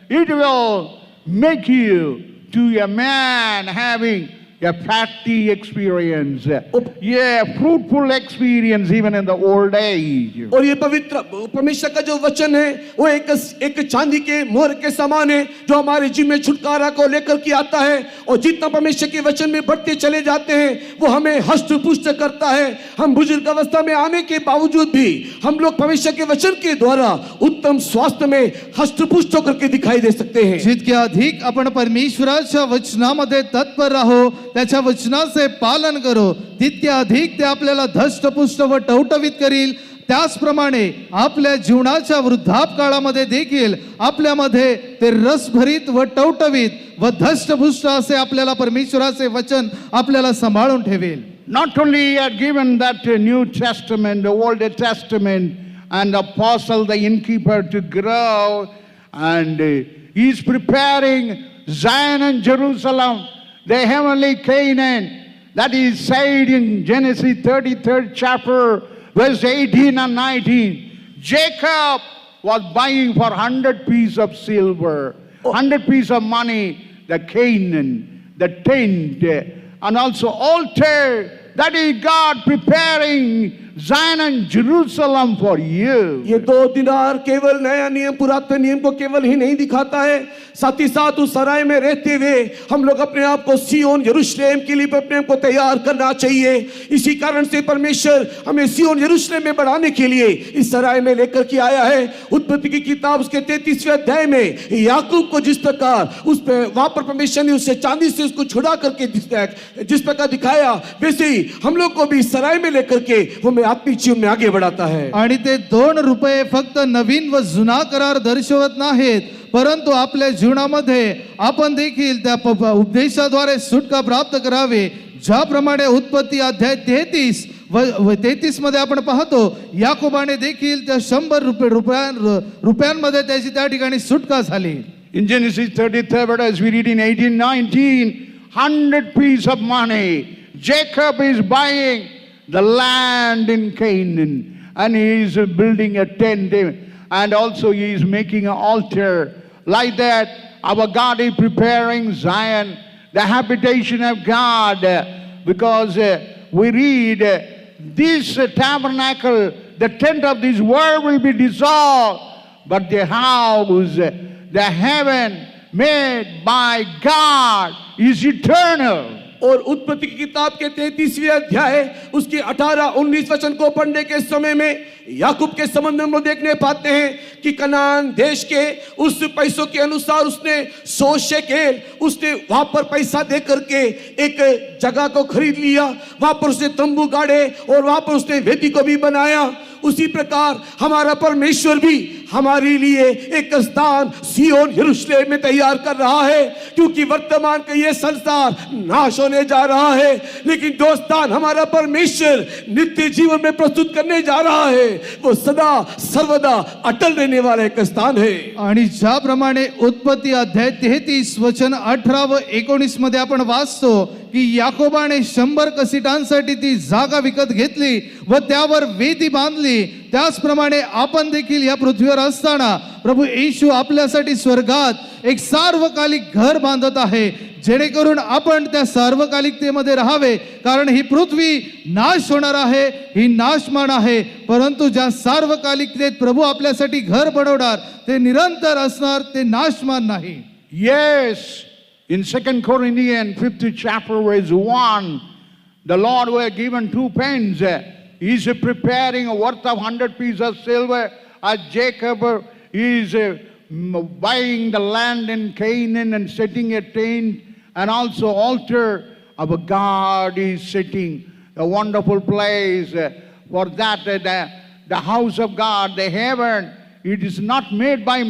it will make you to a man having a fatty experience, fruitful experience even in the old age. और ये पवित्र परमेश्वर का जो वचन है वो एक चांदी के मोहर के समान है जो हमारे जीवन में छुटकारा को लेकर के आता है. और जितना परमेश्वर के वचन में बढ़ते चले जाते हैं वो हमें हष्ट पुष्ट करता है. हम बुजुर्ग अवस्था में आने के बावजूद भी हम लोग परमेश्वर के वचन के द्वारा उत्तम स्वास्थ्य में हष्ट पुष्ट होकर के दिखाई दे सकते हैं. जितके अधिक आपण परमेश्वराच्या वचनामध्ये तत्पर राहो, त्याच्या वचनाचे पालन करो, तितके अधिक ते आपल्याला धष्टपुष्ट व टवटवीत करील. त्याचप्रमाणे आपल्या जीवनाच्या वृद्धापकाळामध्ये देखील आपल्यामध्ये ते रसभरीत व टवटवीत व धष्टपुष्ट असे आपल्याला परमेश्वराचे वचन आपल्याला सांभाळून ठेवेल. Not only he had given that New Testament, the Old Testament, and the apostle, the innkeeper to grow, and he is preparing Zion and Jerusalem, the heavenly Canaan, that is said in Genesis 33rd chapter, verse 18 and 19. Jacob was buying for 100 pieces of silver, 100 pieces of money, the Canaan, the tent, and also altar. That is God preparing Zion and Jerusalem for you. ये 2 दिनार केवल नया नियम पुरातन नियम को केवल ही नहीं दिखाता है, साथ ही साथ उस सराय में रहते हुए हम लोग अपने आप को सियोन यरूशलेम के लिए अपने आप को तैयार करना चाहिए. इसी कारण से परमेश्वर हमें सियोन यरूशलेम में बढ़ाने के लिए इस सराय में लेकर के आया है. उत्पत्ति की किताब उसके 33वें अध्याय में याकूब को जिस प्रकार उस पे वहां पर परमेश्वर ने उससे चांदी से उसको छुड़ा करके जिस प्रकार दिखाया, वैसे ही हम लोग को भी इस सराय में लेकर के हमें आत्मिक जीवन में आगे बढ़ाता है. आणि ते 2 रुपये फक्त नवीन व जुना करार दर्शवत नाहीत, परंतु आपल्या जीवनामध्ये आपण देखील त्या उपदेशाद्वारे सुटका प्राप्त करावे. ज्याप्रमाणे उत्पत्ती अध्याय 33 व 33 मध्ये आपण पाहतो याकोबाने देखील त्या 100 रुपयांमध्ये त्याची त्या ठिकाणी सुटका झाली. In Genesis 33, as we read in 18-19, 100 pieces of money. Jacob is buying the land in Canaan, and he is building a tent, and also he is making an altar. Like that, our God is preparing Zion, the habitation of God, because we read this tabernacle, the tent of this world will be dissolved, but the house, the heaven made by God is eternal. और उत्पत्ति की किताब के 33वें अध्याय उसकी 18-19 वचन को पढ़ने के समय में याकूब के संबंध में देखने पाते हैं कि कनान देश के उस पैसों के अनुसार उसने 100 शेकेल उसने वहां पर पैसा दे करके एक जगह को खरीद लिया. वहां पर उसने तंबू गाड़े और वहां पर उसने वेदी को भी बनाया. उसी प्रकार हमारा परमेश्वर भी हमारे लिए एक स्थान सियोन यरूशलेम में तैयार कर रहा है, क्योंकि वर्तमान का ये संसार नाश होने जा रहा है, लेकिन जो स्थान हमारा परमेश्वर नित्य जीवन में प्रस्तुत करने जा रहा है वो सदा सर्वदा अटल रहने वाला एक स्थान है. आणि ज्याप्रमाणे उत्पत्ती अध्याय 33 वचन 18 व 19 मध्ये आपण वाचतो की याकोबाने 100 कसिटांसाठी ती जागा विकत घेतली व त्यावर वेदी बांधली. त्याचप्रमाणे आपण देखील या पृथ्वीवर असताना प्रभू येशू आपल्यासाठी स्वर्गात एक सार्वकालिक घर बांधत आहे, जेणेकरून आपण त्या सार्वकालिकतेमध्ये राहावे. कारण ही पृथ्वी नाश होणार आहे, ही नाशमान आहे, परंतु ज्या सार्वकालिकतेत प्रभू आपल्यासाठी घर बनवणार ते निरंतर असणार, ते नाशमान नाही. Yes, in 2 Corinthians 5th chapter verse 1, the Lord who had given 2 pence, he is preparing a worth of 100 pieces of silver. As Jacob is buying the land in Canaan and setting a tent and also altar. Our God is setting a wonderful place for that. The house of God, the heaven, it is not made by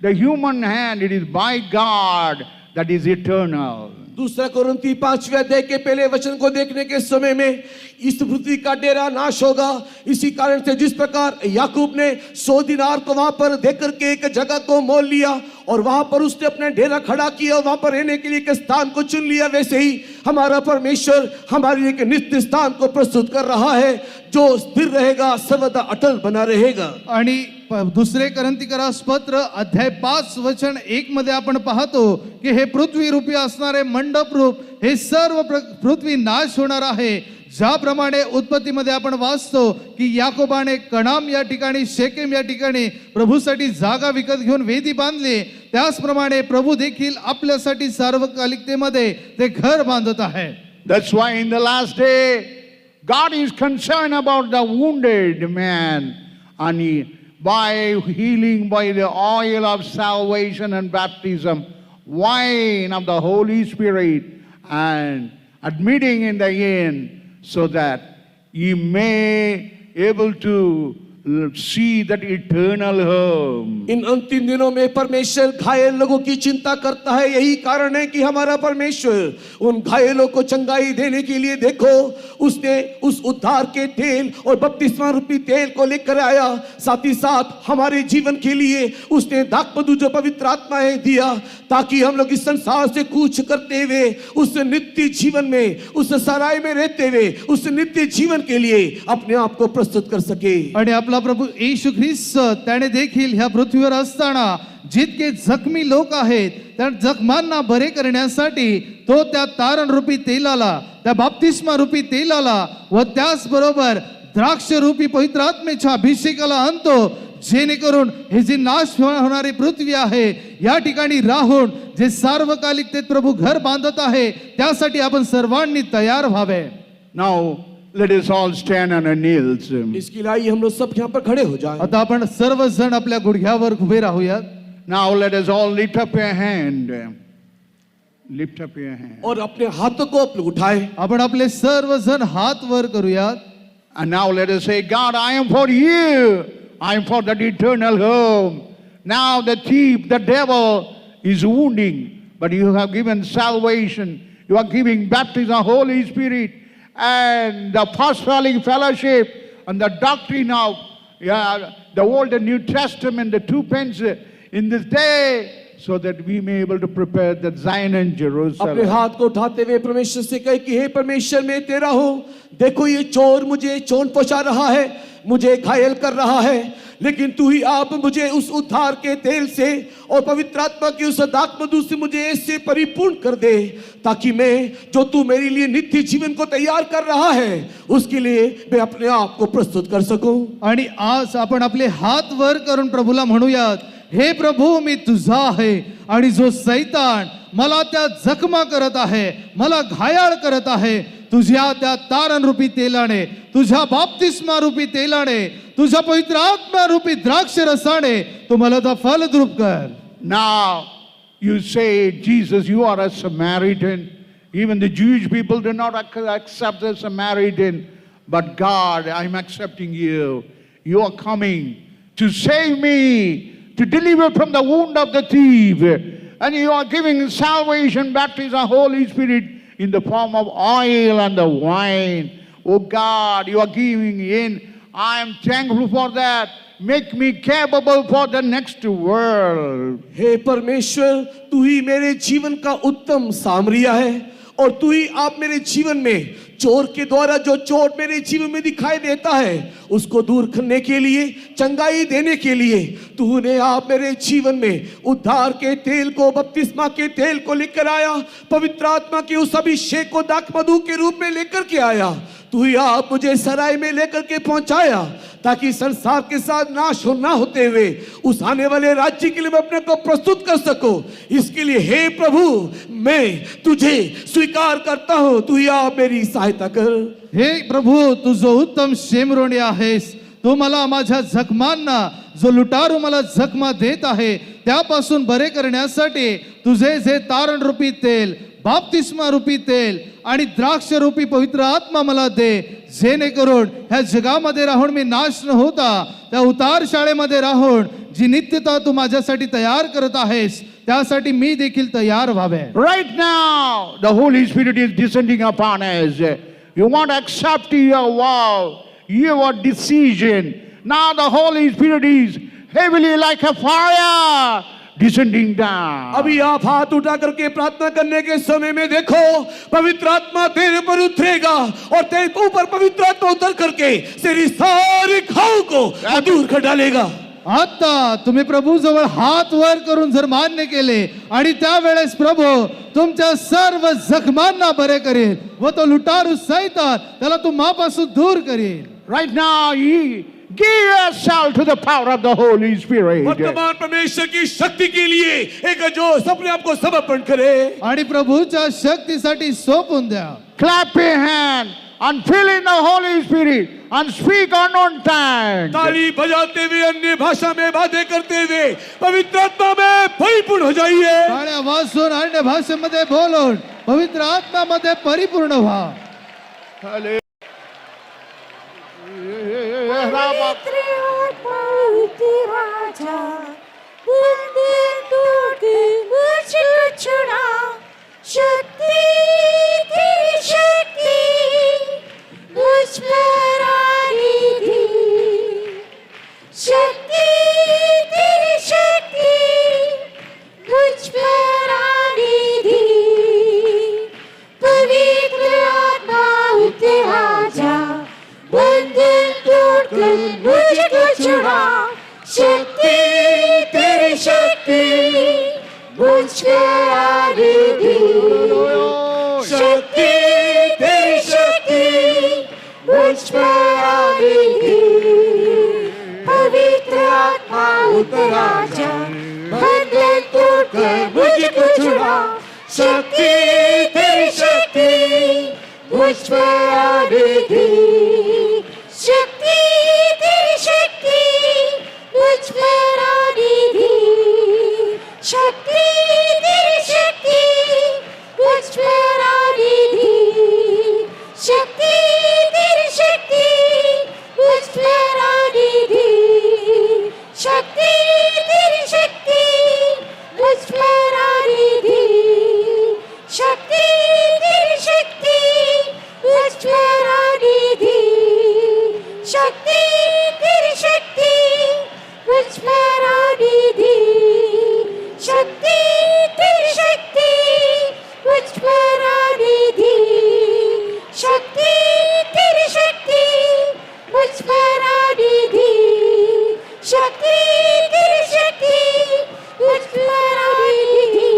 the human hand, it is by God that is eternal. दूसरा कोरिन्थी 5वें अध्याय के पहले वचन को देखने के समय में इस पृथ्वी का डेरा नाश होगा। इसी कारण से जिस प्रकार याकूब ने 100 दिनार को वहां पर देकर के एक जगह को मोल लिया और वहां पर उसने अपना डेरा खड़ा किया, वहां पर रहने के लिए एक स्थान को चुन लिया, वैसे ही हमारा परमेश्वर हमारे लिए एक नित्य स्थान को प्रस्तुत कर रहा है जो स्थिर रहेगा, सर्वदा अटल बना रहेगा। आणि दुसरे करंथीकरास पत्र अध्याय 5 वचन 1 मध्ये आपण पाहतो की हे पृथ्वी रूपी असणारे मंडप रूप हे सर्व पृथ्वी नाश होणार आहे। ज्याप्रमाणे उत्पत्तीमध्ये आपण वाचतो की याकोबाने कणाम या ठिकाणी, शेकेम या ठिकाणी प्रभूसाठी जागा विकत घेऊन वेदी बांधली, त्याचप्रमाणे प्रभू देखील आपल्यासाठी सार्वकालिकतेमध्ये ते घर बांधत आहे। That's why in the last day, God is concerned about the wounded man, and by healing by the oil of salvation and baptism, wine of the Holy Spirit, and admitting in the end, so that ye may able to see that eternal home. In अंतिम दिनों में परमेश्वर घायल लोगों की चिंता करता है। यही कारण है कि हमारा परमेश्वर उन घायलों को चंगाई देने के लिए, देखो उसने उस उद्धार के तेल और बपतिस्मा रूपी तेल को लेकर आया। साथ ही साथ हमारे जीवन के लिए उसने दाखमधु जो पवित्र आत्मा है दिया, ताकि हम लोग इस संसार से कूच करते हुए उस नित्य जीवन में, उस सराय में रहते हुए उस नित्य जीवन के लिए अपने आप को प्रस्तुत कर सके। आणि आपला प्रभू येशू ख्रिस्त त्याने देखील ह्या पृथ्वीवर असताना जितके जखमी लोक आहेत त्या जखमांना बरे करण्यासाठी तो त्या तारण रूपी तेलाला, त्या बाप्तिस्मा रूपी तेलाला व त्याचबरोबर द्राक्ष रूपी पवित्र आत्मेच्या अभिषेकाला आणतो, जेणेकरून हे जी नाश होणारी पृथ्वी आहे या ठिकाणी राहून जे सार्वकालिकतेत प्रभू घर बांधत आहे त्यासाठी आपण सर्वांनी तयार व्हावे। Now let us all stand on our knees. इसके लिए आइए हम लोग सब यहाँ पर खड़े हो जाएं। आता आपण सर्वजण आपल्या गुडघ्यावर उभे राहूयात। Now let us all lift up your hand. Lift up your hand. और अपने हाथों को आप लोग उठाएं। आपण आपले सर्वजण हात वर करूयात। And now let us say, God, I am for you. I am for that eternal home. Now the thief, the devil is wounding, but you have given salvation. You are giving baptism of Holy Spirit and the apostolic fellowship and the doctrine of the Old and New Testament, the two pens in this day, so that we may able to prepare the Zion and अपने Jerusalem. हाथ को उठाते हुए परमेश्वर से कहे कि हे परमेश्वर मैं तेरा हूँ, देखो ये चोर मुझे चोट पहुंचा रहा है, मुझे घायल कर रहा है, लेकिन तू ही आप मुझे उस उद्धार के तेल से और पवित्र आत्मा की उस दाखमधु से मुझे ऐसे परिपूर्ण कर दे, ताकि मैं जो तू मेरे लिए नित्य जीवन को तैयार कर रहा है उसके लिए मैं अपने आप को प्रस्तुत कर सकूं। आणि आज आपण आपले हात वर करून प्रभूला म्हणूयात, हे प्रभू मी तुझा आहे आणि जो सैतान मला त्या जखमा करत आहे, मला घायाळ करत आहे, तुझ्या त्या तारण रूपी तेलाने, तुझ्या बाप्तिस्मा रूपी तेलाने, तुझ्या पवित्र आत्मा रूपी द्राक्ष रसाने तू मला तो फलद्रूप कर। Now you say, Jesus, you are a Samaritan. Even the Jewish people do not accept the Samaritan, but God, I'm accepting you. You are coming to save me, to deliver from the wound of the thief, and you are giving salvation, baptism, Holy Spirit in the form of oil and the wine. Oh God, you are giving in. I am thankful for that. Make me capable for the next world. हे परमेश्वर, तू ही मेरे जीवन का उत्तम सामरिया है और तू ही आप मेरे जीवन में चोर के द्वारा जो चोट मेरे जीवन में दिखाई देता है उसको दूर करने के लिए, चंगाई देने के लिए तूने आप मेरे जीवन में उद्धार के तेल को, बपतिस्मा के तेल को लेकर आया, पवित्र आत्मा के उस अभिषेक को दाखमधु के रूप में लेकर के आया। तू ही आप मुझे सराय में लेकर के पहुंचाया, ताकि संसार के साथ नाश ना होते हुए उस आने वाले राज्य के लिए मैं अपने को प्रस्तुत कर सकूं। इसके लिए हे प्रभु, मैं तुझे स्वीकार करता हूं, तू ही आप मेरी सहायता कर। हे प्रभू, तू जो उत्तम शेमरोणी आहेस, तू मला माझ्या जखमांना, जो लुटारू मला जखमा देत आहे त्यापासून बरे करण्यासाठी तुझे जे तारण रूपी तेल, बाप्तिस्मा रूपी तेल आणि द्राक्ष रूपी पवित्र आत्मा मला दे, जेणेकरून ह्या जगामध्ये राहून मी नाश न होता त्या उतार शाळेमध्ये राहून जी नित्यता तू माझ्यासाठी तयार करत आहेस त्यासाठी मी देखील तयार व्हावे. Right now, the Holy Spirit is descending upon us. You want to accept your vow, your decision. Now the Holy Spirit is heavily like a fire descending down. अभी आप हाथ उठा करके प्रार्थना करने के समय में देखो, पवित्र आत्मा तेरे पर उतरेगा और तेरे ऊपर पवित्र आत्मा उतर करके तेरी सारी घाव को दूर कर डालेगा. आता तुम्ही प्रभू जवळ हात वर करून जर मान्य केले आणि त्यावेळेस प्रभू तुमच्या सर्व जखमांना बरे करेल व तो लुटारू सैतान त्याला तुम्हापासून दूर करेल. Right now, ye give yourself to the power of the Holy Spirit. वर्तमान परमेश्वर की शक्ति के लिए एक जो अपने आप को समर्पण करे आणि प्रभूच्या शक्तीसाठी सोपून द्या. Clap your hand and fill in the Holy Spirit and speak unknown tongues. ताली बजाते हुए अन्य भाषा में बातें करते हुए पवित्र आत्मा में परिपूर्ण हो जाइए. टाळ्या वाजवून अन्य भाषेमध्ये बोलून पवित्र आत्म्यामध्ये परिपूर्ण व्हा. पवित्र आत्मा उतर आजा, बंधन तोड़ के मुझको छुड़ा, शक्ति तेरी शक्ति मुझ पर आनी थी, शक्ति तेरी शक्ति मुझ पर आनी थी. पवित्र आत्मा उतर आजा, बंधन तोड़कर मुझको छुड़ा, शक्ति तेरी शक्ति मुझ पर आनी थी, शक्ति तेरी शक्ति मुझ पर आनी थी. पवित्र आत्मा उतर आजा, बंधन तोड़कर मुझको छुड़ा, शक्ति तेरी शक्ति मुझ पर आनी थी, शक्ति तेरी शक्ति मुझ पर आनी थी, शक्ति तेरी शक्ति मुझ पर आनी थी, शक्ति तेरी शक्ति मुझ पर आनी थी, शक्ति तेरी शक्ति मुझ पर आनी थी, शक्ति तेरी शक्ति मुझ पर आनी थी, शक्ति तेरी शक्ति मुझ पर आनी थी, शक्ति तेरी शक्ति मुझ पर आनी थी, शक्ति तेरी शक्ति मुझ पर आनी थी, शक्ति तेरी शक्ति मुझ पर आनी थी.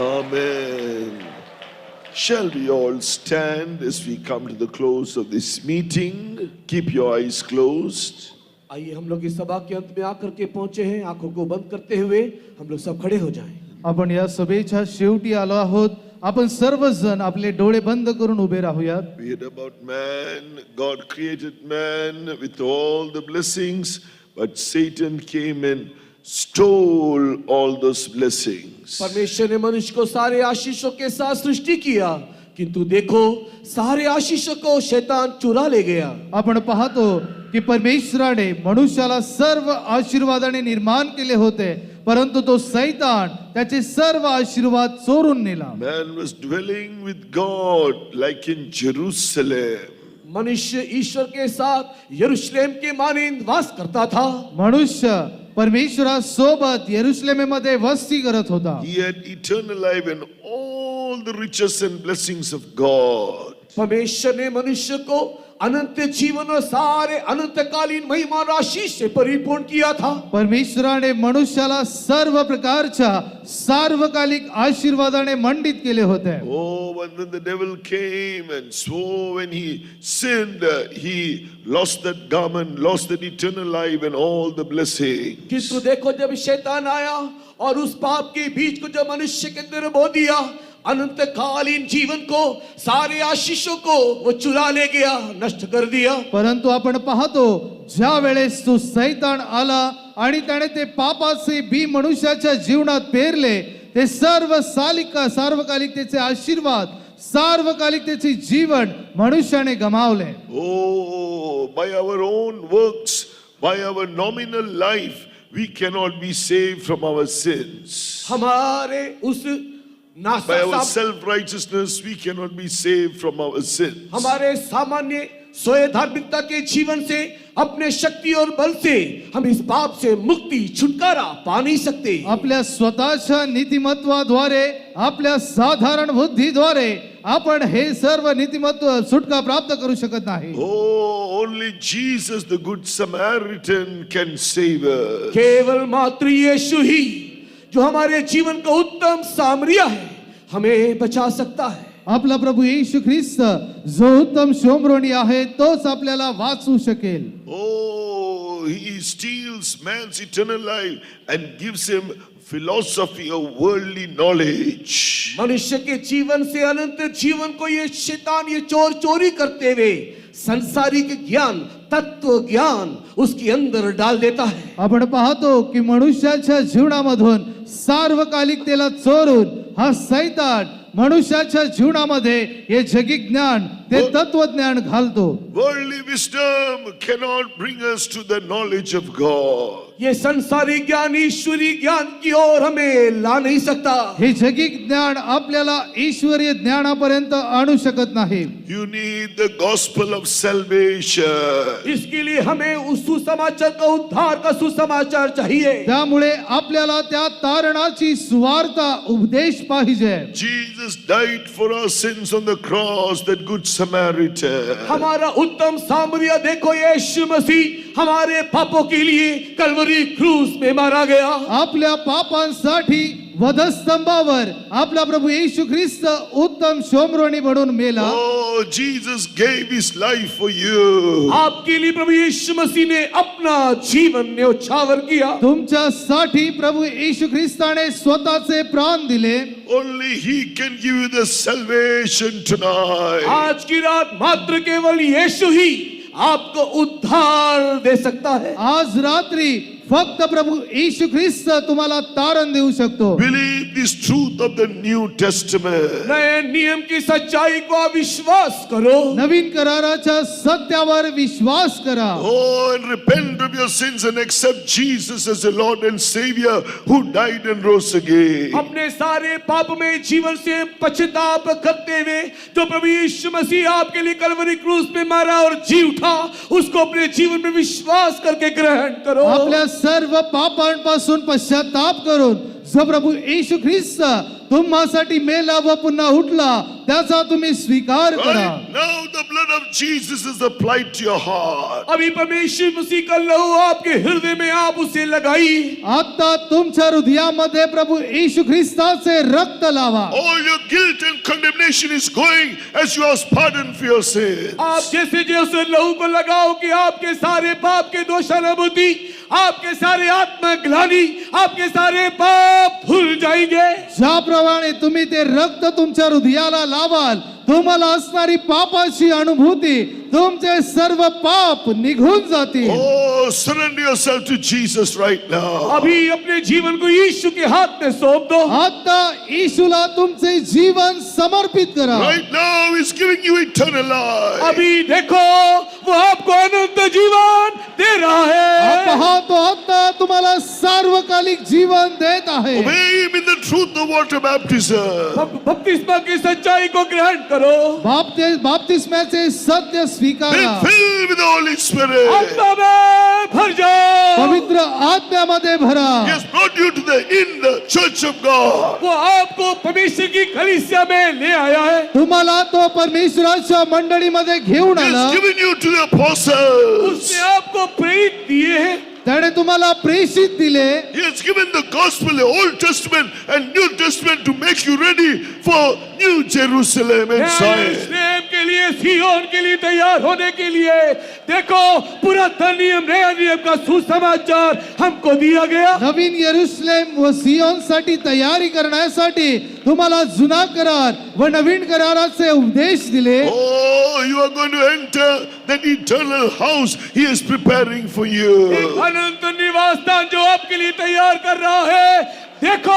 Amen. Shall we all stand as we come to the close of this meeting? Keep your eyes closed. आइए हम लोग इस सभा के अंत में आकर के पहुंचे हैं, आंखों को बंद करते हुए हम लोग सब खड़े हो जाएं। आपण या सभेच्या शेवटी आलो आहोत. आपण सर्वजण आपले डोळे बंद करून उभे राहूयात. We read about man. God created man with all the blessings, but Satan came and stole all those blessings. परमेश्वर ने मनुष्य को सारे आशीषों के साथ सृष्टि किया, किंतु देखो सारे आशीषों को शैतान चुरा ले गया. आपण पाहतो की परमेश्वराने मनुष्याला सर्व आशीर्वादाने निर्माण केले होते, परंतु तो सैतान त्याचे सर्व आशीर्वाद चोरून नेला. Man was dwelling with God like in Jerusalem. मनुष्य ईश्वर के साथ यरूशलेम के मानिंद वास करता था. मनुष्य परमेश्वरासोबत यरूशलेममध्ये वस्ती करत होता. He had eternal life and all the riches and blessings of God. परमेश्वर ने मनुष्य को अनंत जीवन और सारे अनंतकालीन महिमा और आशीष से परिपूर्ण किया था. परमेश्वराने मनुष्याला सर्व प्रकारच्या सार्वकालिक आशीर्वादाने मंडित केले होते. Oh, when the devil came and swore, when he sinned, he lost that garment, lost that eternal life and all the blessings. किंतु देखो जब शैतान आया और उस पाप के बीज को जब मनुष्य के अंदर बो दिया, अनंतकालीन जीवन को, सारे आशीषों को वो चुरा ले गया, नष्ट कर दिया. परंतु आपण पाहतो ज्या वेळेस तो सैतान आला आणि त्याने ते पापाचे बी मनुष्याच्या जीवनात पेरले, ते सर्व सार्वकालिकतेचे आशीर्वाद, सार्वकालिकतेचे जीवन मनुष्याने गमावले. Oh, by our own works, by our nominal life, we cannot be saved from our sins. हमारे उस By our self-righteousness, we cannot be saved from our sins. हमारे सामान्य स्वयं धार्मिकता के जीवन से, अपने शक्ति और बल से हम इस पाप से मुक्ति, छुटकारा पा नहीं सकते. आपल्या स्वतःच्या नीतिमत्वाद्वारे, आपल्या साधारण बुद्धीद्वारे आपण हे सर्व नीतिमत्व सुटका प्राप्त करू शकत नाही. Oh, only Jesus, the good Samaritan, can save us. केवल मात्र यीशु ही जो हमारे जीवन का उत्तम सामरिया है, हमें बचा सकता है. आपला प्रभू येशू ख्रिस्त जो उत्तम शोमरोणी आहे, तोच आपल्याला वाचवू शकेल. Oh, he steals man's eternal life and gives him philosophy of worldly knowledge. मनुष्य के जीवन से अनंत जीवन को ये शैतान ये चोरी करते हुए संसारिक ज्ञान, तत्व ज्ञान उसके अंदर डाल देता है. आपण पाहतो की मनुष्याच्या जीवनामधून सार्वकालिकतेला चोरून हा सैतान मनुष्याच्या जीवनामध्ये हे जगिक ज्ञान, ते तत्वज्ञान घालतो. Worldly wisdom cannot bring us to the knowledge of God. ये संसारिक ज्ञान ईश्वरी ज्ञान की ओर हमें ला नहीं सकता. हे जगिक ज्ञान आपल्याला ईश्वरीय ज्ञानापर्यंत आणू शकत नाही. You need the gospel of salvation. इसके लिए हमें उस सुसमाचार का, उद्धार का सुसमाचार चाहिए. त्यामुळे आपल्याला त्या तारणाची सुवार्ता उपदेश पाहिजे. Jesus died for our sins on the cross, that good Samaritan. हमारा उत्तम सामरिया देखो, यीशु मसीह हमारे पापों के लिए कलवरी क्रूस में मारा गया. आपल्या पापांसाठी वधस्तंभावर आपला प्रभू येशू ख्रिस्त उत्तम शोमरोणी म्हणून मेला. Oh, Jesus gave his life for you. आपके लिए प्रभु यीशु मसीह ने अपना जीवन न्योछावर किया. तुमच्यासाठी प्रभू येशू ख्रिस्ताने स्वतःचे प्राण दिले. Only he can give you the salvation tonight. आज की रात मात्र केवल यीशु ही आपको उद्धार दे सकता है. आज रात्री फक्त प्रभू येशू ख्रिस्त तुम्हाला तारण देऊ शकतो. Believe this truth of the New Testament. नए नियम की सच्चाई को विश्वास करो. नवीन कराराच्या सत्यावर विश्वास करा. Oh, and repent of your sins and accept Jesus as the Lord and Savior who died and rose again. अपने सारे पाप में जीवन से पश्चाताप करते हुए जो प्रभु यीशु मसीह आपके लिए कलवरी क्रूस पे मारा और जी उठा, उसको अपने जीवन में विश्वास करके ग्रहण करो. आपल्या सर्व पापांपासून पश्चाताप करून जो प्रभू येशू ख्रिस्त तुम्हासाठी मेला व पुन्हा उठला त्याचा तुम्ही स्वीकार करा. Right now, the blood of Jesus is applied to your heart. अभी परमेश्वर मसीह का लहू आपके हृदय में आप उसे लगाई. आता तुमच्या हृदयामध्ये प्रभु येशू ख्रिस्ताचे रक्त लावा. All your guilt and condemnation is going as you ask pardon for your sins. आप जैसे जैसे लहू को लगाओ कि आपके सारे पाप के दोषानुभूति, आपके सारे आत्मग्लानी, आपके सारे पाप धुल जाएंगे. ज्याप्रमाणे तुम्ही ते रक्त तुमच्या हृदयाला लावाल तुम्हाला असणारी पापाची अनुभूती तुमचे सर्व पाप निघून जातील. Oh, surrender yourself to Jesus right now. अभी अपने जीवन को यीशु के हाथ में सौंप दो. आता येशूला तुमचे जीवन समर्पित करा. Right now, He's giving you eternal life. अभी देखो वो आपको अनंत जीवन दे रहा है. पहा तो आता तुम्हाला सार्वकालिक जीवन देत आहे. Obey Him in the truth of water baptism. बपतिस्मा की सच्चाई को ग्रहण करो. बाप्तिस्म्याचे सत्य Be स्वीकारा. filled with the Holy Spirit. आत्मा में भर जाओ. पवित्र आत्म्यामध्ये भरा. He has brought you to the church of God. वो आपको परमेश्वर की कलीसिया में ले आया है. तुम्हाला तो परमेश्वराच्या मंडळीमध्ये घेऊन He आला. has given you to the apostles. उसने आपको प्रेरित दिए हैं. त्याने तुम्हाला प्रेषित दिले. He has given the gospel, the Old Testament and New Testament to make you ready for New Jerusalem and Zion. यरूशलेम के लिए, सिय्योन के लिए तैयार होने के लिए देखो पुरातन नियम नया नियम का सुसमाचार हमको दिया गया. नवीन यरूशलेम व सियोनसाठी तयारी करण्यासाठी तुम्हाला जुना करार व नवीन कराराचे उपदेश दिले. Oh, you are going to enter that eternal house He is preparing for you. एक अनंत निवास स्थान जो आपके लिए तैयार कर रहा है. देखो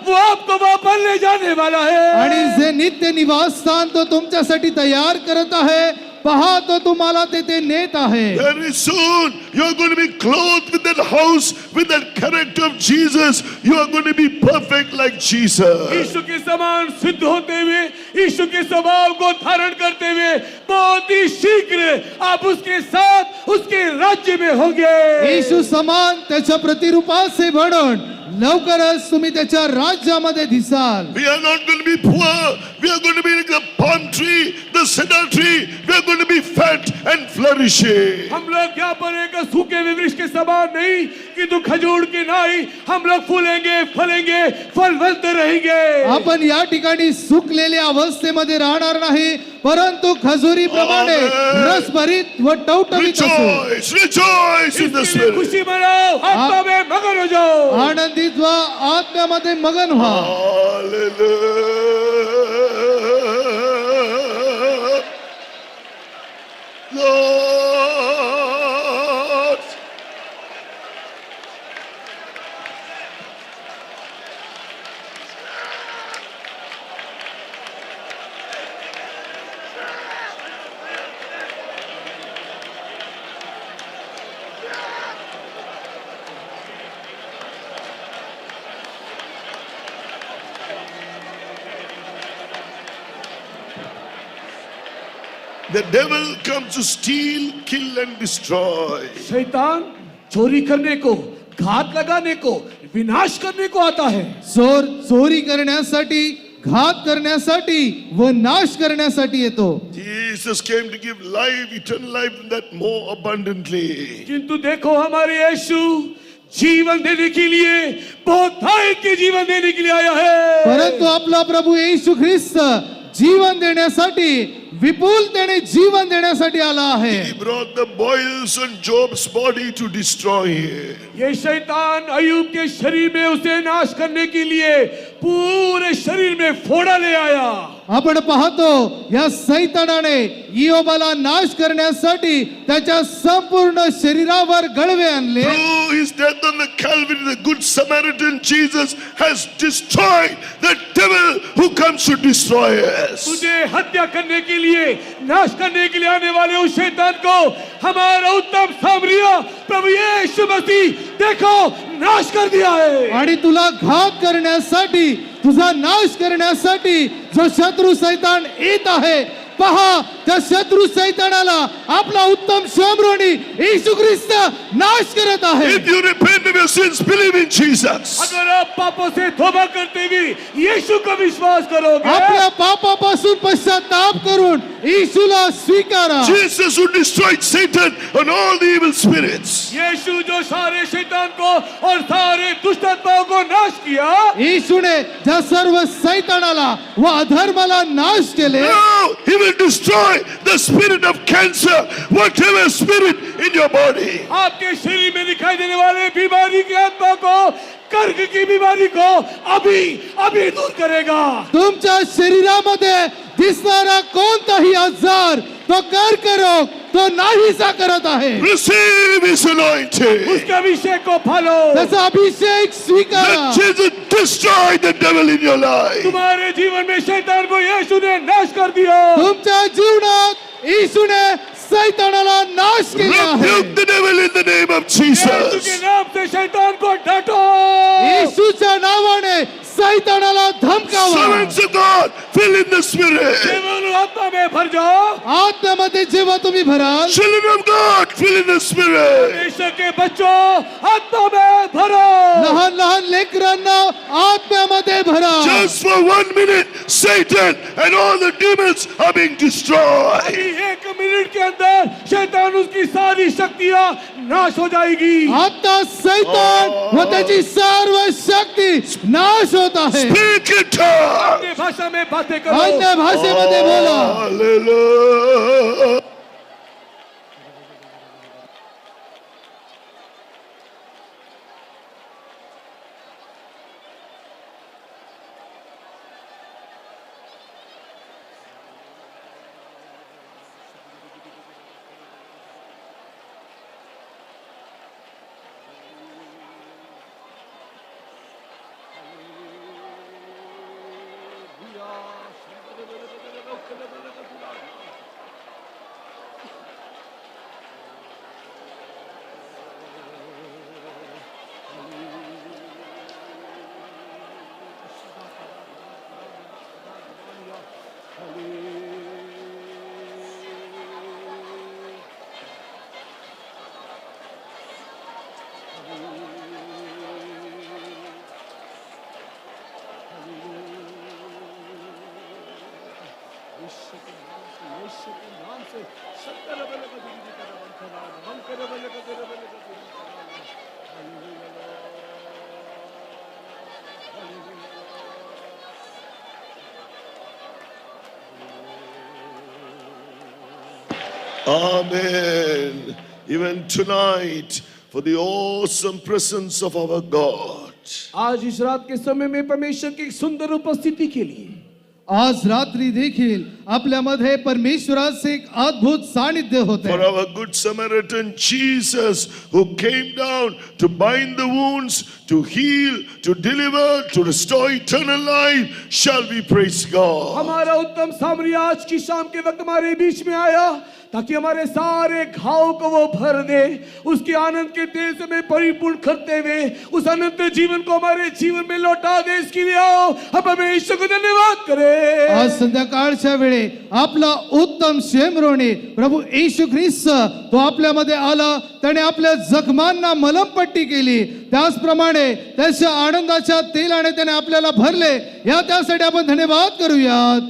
वो आपको वहां पर ले जाने वाला है. आणि जे नित्य निवास स्थान तो तुमच्यासाठी तयार करत आहे पहा तो तुम्हाला तेथे नेत आहे. Very soon you are going to be clothed with that house, with that character of Jesus. You are going to be perfect like Jesus. यीशु के समान सिद्ध होते हुए, यीशु के स्वभाव को धारण करते हुए बहुत ही शीघ्र आप उसके साथ उसके राज्य में होंगे. येशू समान त्याच्या प्रतिरूपाचे बनून लवकरच तुम्ही त्याच्या राज्यामध्ये दिसाल. We are not going to be poor. We are going to be like the palm tree, the cedar tree. We are going to be fat and flourishing. हम लोग यहाँ पर एक सूखे हुए वृक्ष के समान नहीं कि तो खजूर के नहीं. हम लोग फूलेंगे, फलेंगे, फलवंत रहेंगे. आपण या ठिकाणी सुकलेल्या अवस्थेमध्ये राहणार नाही परंतु खजुरी प्रमाणे रसभरीत व टवटवीत असू. Rejoice, rejoice in the इसके लिए Spirit. खुशी मनाओ, आत्मा में मगन हो जाओ. आनंदित व्हा आत्म्यामध्ये मगन व्हा. Hallelujah. Lord. The devil comes to steal, kill and destroy. शैतान चोरी करने को, घात लगाने को, विनाश करने को आता है. चोर चोरी करण्यासाठी घात करण्यासाठी व नाश करण्यासाठी येतो. Jesus came to give life, eternal life, and that more abundantly. किंतु देखो हमारे यीशु जीवन देने के लिए, बहुतायत के जीवन देने के लिए आया है. परंतु आपला प्रभू येशू ख्रिस्त जीवन देण्यासाठी विपुलतेने जीवन देण्यासाठी आला आहे. He brought the boils on Job's body to destroy him. ये शैतान अयूब के शरीर में उसे नाश करने के लिए पूरे शरीर में फोड़ा ले आया. आपण पाहतो या सैतानाने इयोबाला नाश करण्यासाठी त्याच्या संपूर्ण शरीरावर गळवे आणले. Through his death on the Calvary, the good Samaritan Jesus has destroyed the devil who comes to destroy us. तुझे हत्या करने के लिए, नाश करने के लिए आने वाले उस शैतान को हमारा उत्तम सामरिया प्रभु यीशु मसीह देखो नाश कर दिया है. आणि तुला घात करण्यासाठी तुझा नाश करण्यासाठी जो शत्रू सैतान येत आहे पहा त्या शत्रू सैतानाला आपला उत्तम शंभरोणी येशू ख्रिस्त नाश करत आहे. If you repent of your sins, believe in Jesus. अगर आप पापों से तौबा करते हुए यीशु को विश्वास करोगे, आपल्या पापापासून पश्चाताप करून येशूला स्वीकारा. Jesus who destroyed Satan and all the evil spirits. यीशु जो सारे शैतान को और सारे दुष्ट आत्माओं को नाश किया, येशूने ज्या सर्व सैतानाला व अधर्माला नाश केले, Now he will destroy the spirit of cancer, whatever spirit in your body. आपके शरीर में दिखाई देने वाले बीमारी की आत्मा को, कर्क की बीमारी को अभी अभी दूर करेगा. तुमच्या शरीरामध्ये दिसणारा कोणताही आजार, तो कर्करोग, तो नाहीसा करत आहे. Receive his anointing. उसके अभिषेक को फलो. त्याचा अभिषेक स्वीकारा. Let Jesus destroy the devil in your life. तुम्हारे जीवन में शैतान को यीशु ने नाश कर दिया. तुमच्या जीवनात येशूने सैतानाला नाश केला आहे. Rebuke the devil in the name of Yeshu K Jesus. नाम से शैतान को डांटो. येशूच्या नावाने सैतानाला धमकावा. Servants of God, fill in the spirit. केवल आत्मा में भर जाओ. आत्म्यामध्ये जेव्हा तुम्ही भराल, Children of God, fill in the spirit. परमेश्वर के बच्चों, आत्मा में भरो. लहान लहान लेकरांना आत्म्यामध्ये भरा. Just for 1 minute, Satan and all the demons are being destroyed. अभी 1 मिनट के अंदर शैतान उसकी सारी शक्तियां नाश हो जाएगी. आता सैतान व त्याची सर्व शक्ती नाश होत आहे. Speak in tongues. अपनी भाषा में बातें करो. अन्य भाषेमध्ये बोला. Hallelujah. Amen. Even tonight, for the awesome presence of our God. आज इस रात के समय में परमेश्वर की सुंदर उपस्थिति के लिए आज रात्री देखील आपल्यामध्ये परमेश्वराचे एक अद्भुत सानिध्य होते. For our good Samaritan Jesus, who came down to bind the wounds, to heal, to deliver, to restore eternal life, shall we praise God. हमारा उत्तम सामरी आज की शाम के वक्त हमारे बीच में आया ताकि हमारे सारे घाव को वो भर दे. उसके आनंद के तेल से में परिपूर्ण करते हुए उस अनंत जीवन को हमारे जीवन में लौटा दे. इसके लिए आओ हम परमेश्वर को धन्यवाद करें. आज संध्याकाळच्या वेळे आपला उत्तम शेमरोणी प्रभू येशू ख्रिस्त तो आपल्यामध्ये आला. त्याने आपल्या जखमांना मलमपट्टी केली. त्याचप्रमाणे त्याच्या आनंदाच्या तेलाने त्याने आपल्याला भरले. या त्यासाठी आपण धन्यवाद करूयात.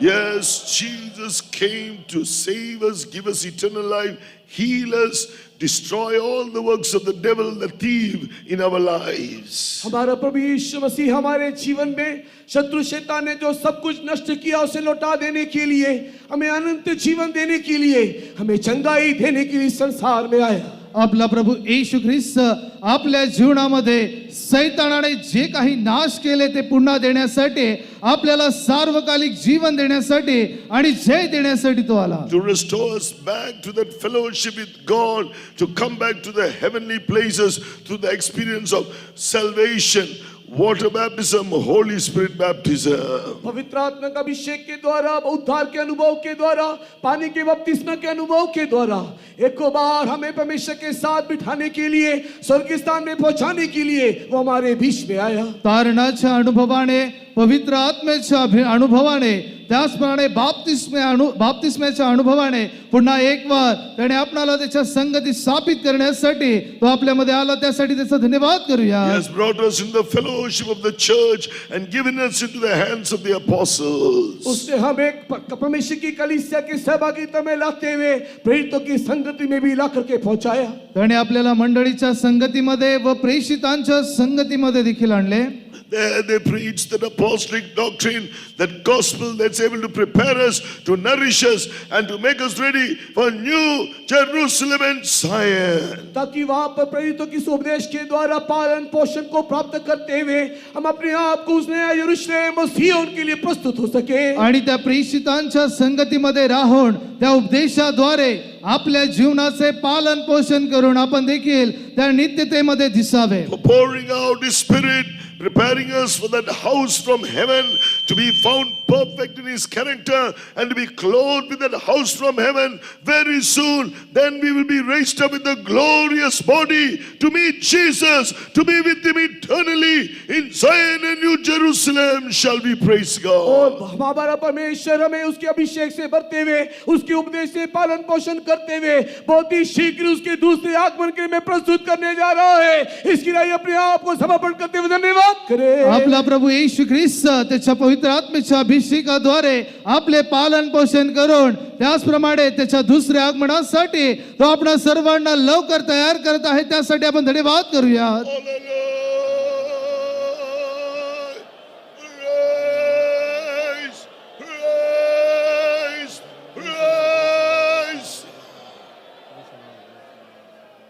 Yes, Jesus came to save us, give us eternal life, heal us, destroy all the works of the devil, the thief in our lives. हमारा प्रभु यीशु मसीह हमारे जीवन में शत्रु शैतान ने जो सब कुछ नष्ट किया उसे लौटा देने के लिए, हमें अनंत जीवन देने के लिए, हमें चंगाई देने के लिए संसार में आया. आपला प्रभू येशू ख्रिस्त आपल्या जीवनामध्ये सैतानाने जे काही नाश केले ते पुन्हा देण्यासाठी, आपल्याला सार्वकालिक जीवन देण्यासाठी आणि जय देण्यासाठी तो आला. To restore us back to that fellowship with God, to come back to the heavenly places through the experience of salvation. water baptism, Holy Spirit baptism. पवित्र आत्मा का अभिषेक के द्वारा, उद्धार के अनुभव के द्वारा, पानी के बपतिस्मा के अनुभव के द्वारा एक बार हमें परमेश्वर के साथ बिठाने के लिए, स्वर्ग स्थान में पहुंचाने के लिए वो हमारे बीच में आया. तारणाच्या अनुभवाने, पवित्र आत्म्याच्या अनुभवाने, त्याचप्रमाणे बाप्तिस्म्याच्या अनुभवाने पुन्हा एक वार त्याने आपणाला त्याच्या संगती स्थापित करण्यासाठी तो आपल्यामध्ये आला. त्यासाठी त्याचा धन्यवाद He करूया. has brought us in the fellowship of the church and given us into the hands of the apostles. उसने हमें परमेश्वर की कलीसिया की सहभागिता में लाते हुए प्रेरितों की संगति में भी ला करके पहुंचाया. त्याने आपल्याला मंडळीच्या संगतीमध्ये व प्रेषितांच्या संगतीमध्ये देखील आणले. There they preach that apostolic doctrine, that gospel that's able to prepare us, to nourish us, and to make us ready for new Jerusalem and Zion. ताकि वहां पर प्रेरितों की उपदेश के द्वारा पालन पोषण को प्राप्त करते हुए हम अपने आप को उस नया यरूशलेम और सिय्योन के लिए प्रस्तुत हो सके. आणि त्या प्रेषितांच्या संगतीमध्ये राहून त्या उपदेशाद्वारे आपल्या जीवनाचे पालन पोषण करून आपण देखील त्या नित्यतेमध्ये दिसावे. For pouring out His Spirit, preparing us for that house from heaven, to be found perfect in His character and to be clothed with that house from heaven very soon. Then we will be raised up in the glorious body to meet Jesus, to be with Him eternally in Zion and New Jerusalem. Shall we praise God? और हमारा परमेश्वर हमें उसके अभिषेक से भरते हुए, उसके उपदेश से पालन पोषण करते हुए बहुत ही शीघ्र उसके दूसरे आगमन के में प्रस्तुत करने जा रहा है. इसके लिए अपने आप को समर्पण करते हुए धन्यवाद करें. आपला प्रभू येशू ख्रिस्त त्याच्या पवित्र आत्म्याच्या अभिषेकाद्वारे आपले पालन पोषण करून त्याचप्रमाणे त्याच्या दुसऱ्या आगमनासाठी तो आपणा सर्वांना लवकर तयार करत आहे. त्यासाठी आपण धन्यवाद करूया.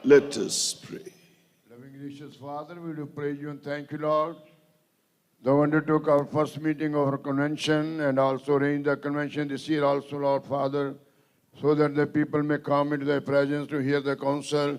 Let us pray. Loving gracious Father, we do praise you and thank you, Lord. Thou undertook our first meeting of our convention and also arranged the convention this year also, Lord Father, so that the people may come into thy presence to hear the counsel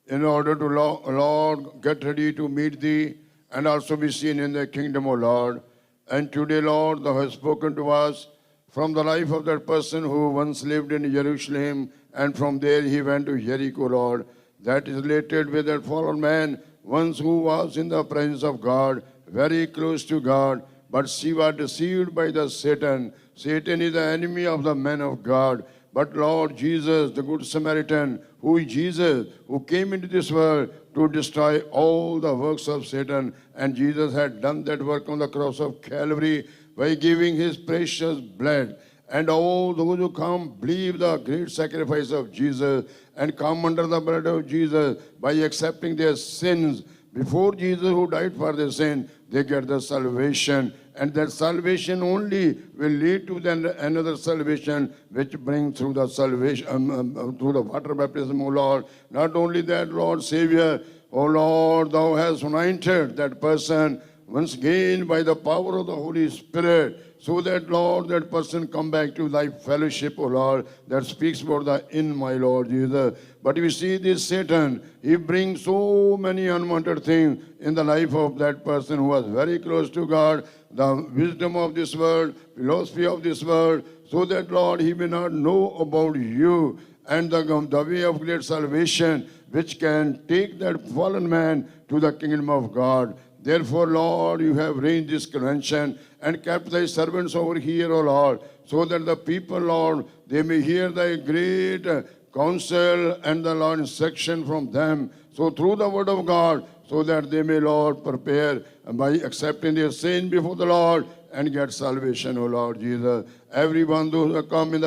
in order to, Lord, get ready to meet thee and also be seen in the kingdom, O Lord. And today, Lord, thou hast spoken to us from the life of that person who once lived in Jerusalem, and from there he went to Jericho, Lord. That is related with that fallen man, once who was in the presence of God, very close to God, but she was deceived by the Satan. Satan is the enemy of the man of God. But Lord Jesus, the Good Samaritan, who is Jesus, who came into this world to destroy all the works of Satan, and Jesus had done that work on the cross of Calvary by giving his precious blood. And all those who come believe the great sacrifice of Jesus and come under the blood of Jesus by accepting their sins before Jesus who died for their sin, they get the salvation. And that salvation only will lead to then another salvation which brings through the salvation, through the water baptism, O Lord. Not only that, Lord Savior, O Lord, thou hast anointed that person once again by the power of the Holy Spirit, so that, Lord, that person come back to thy fellowship, O Lord, that speaks about the in, my Lord Jesus. But we see this Satan, he brings so many unwanted things in the life of that person who was very close to God, the wisdom of this world, philosophy of this world, so that, Lord, he may not know about you and the way of great salvation, which can take that fallen man to the kingdom of God. Therefore, Lord, you have arranged this convention and kept thy servants over here, O Lord, so that the people, Lord, they may hear thy great counsel and the Lord instruction from them. So through the word of God, so that they may, Lord, prepare by accepting their sin before the Lord and get salvation, O Lord Jesus. Everyone who come in the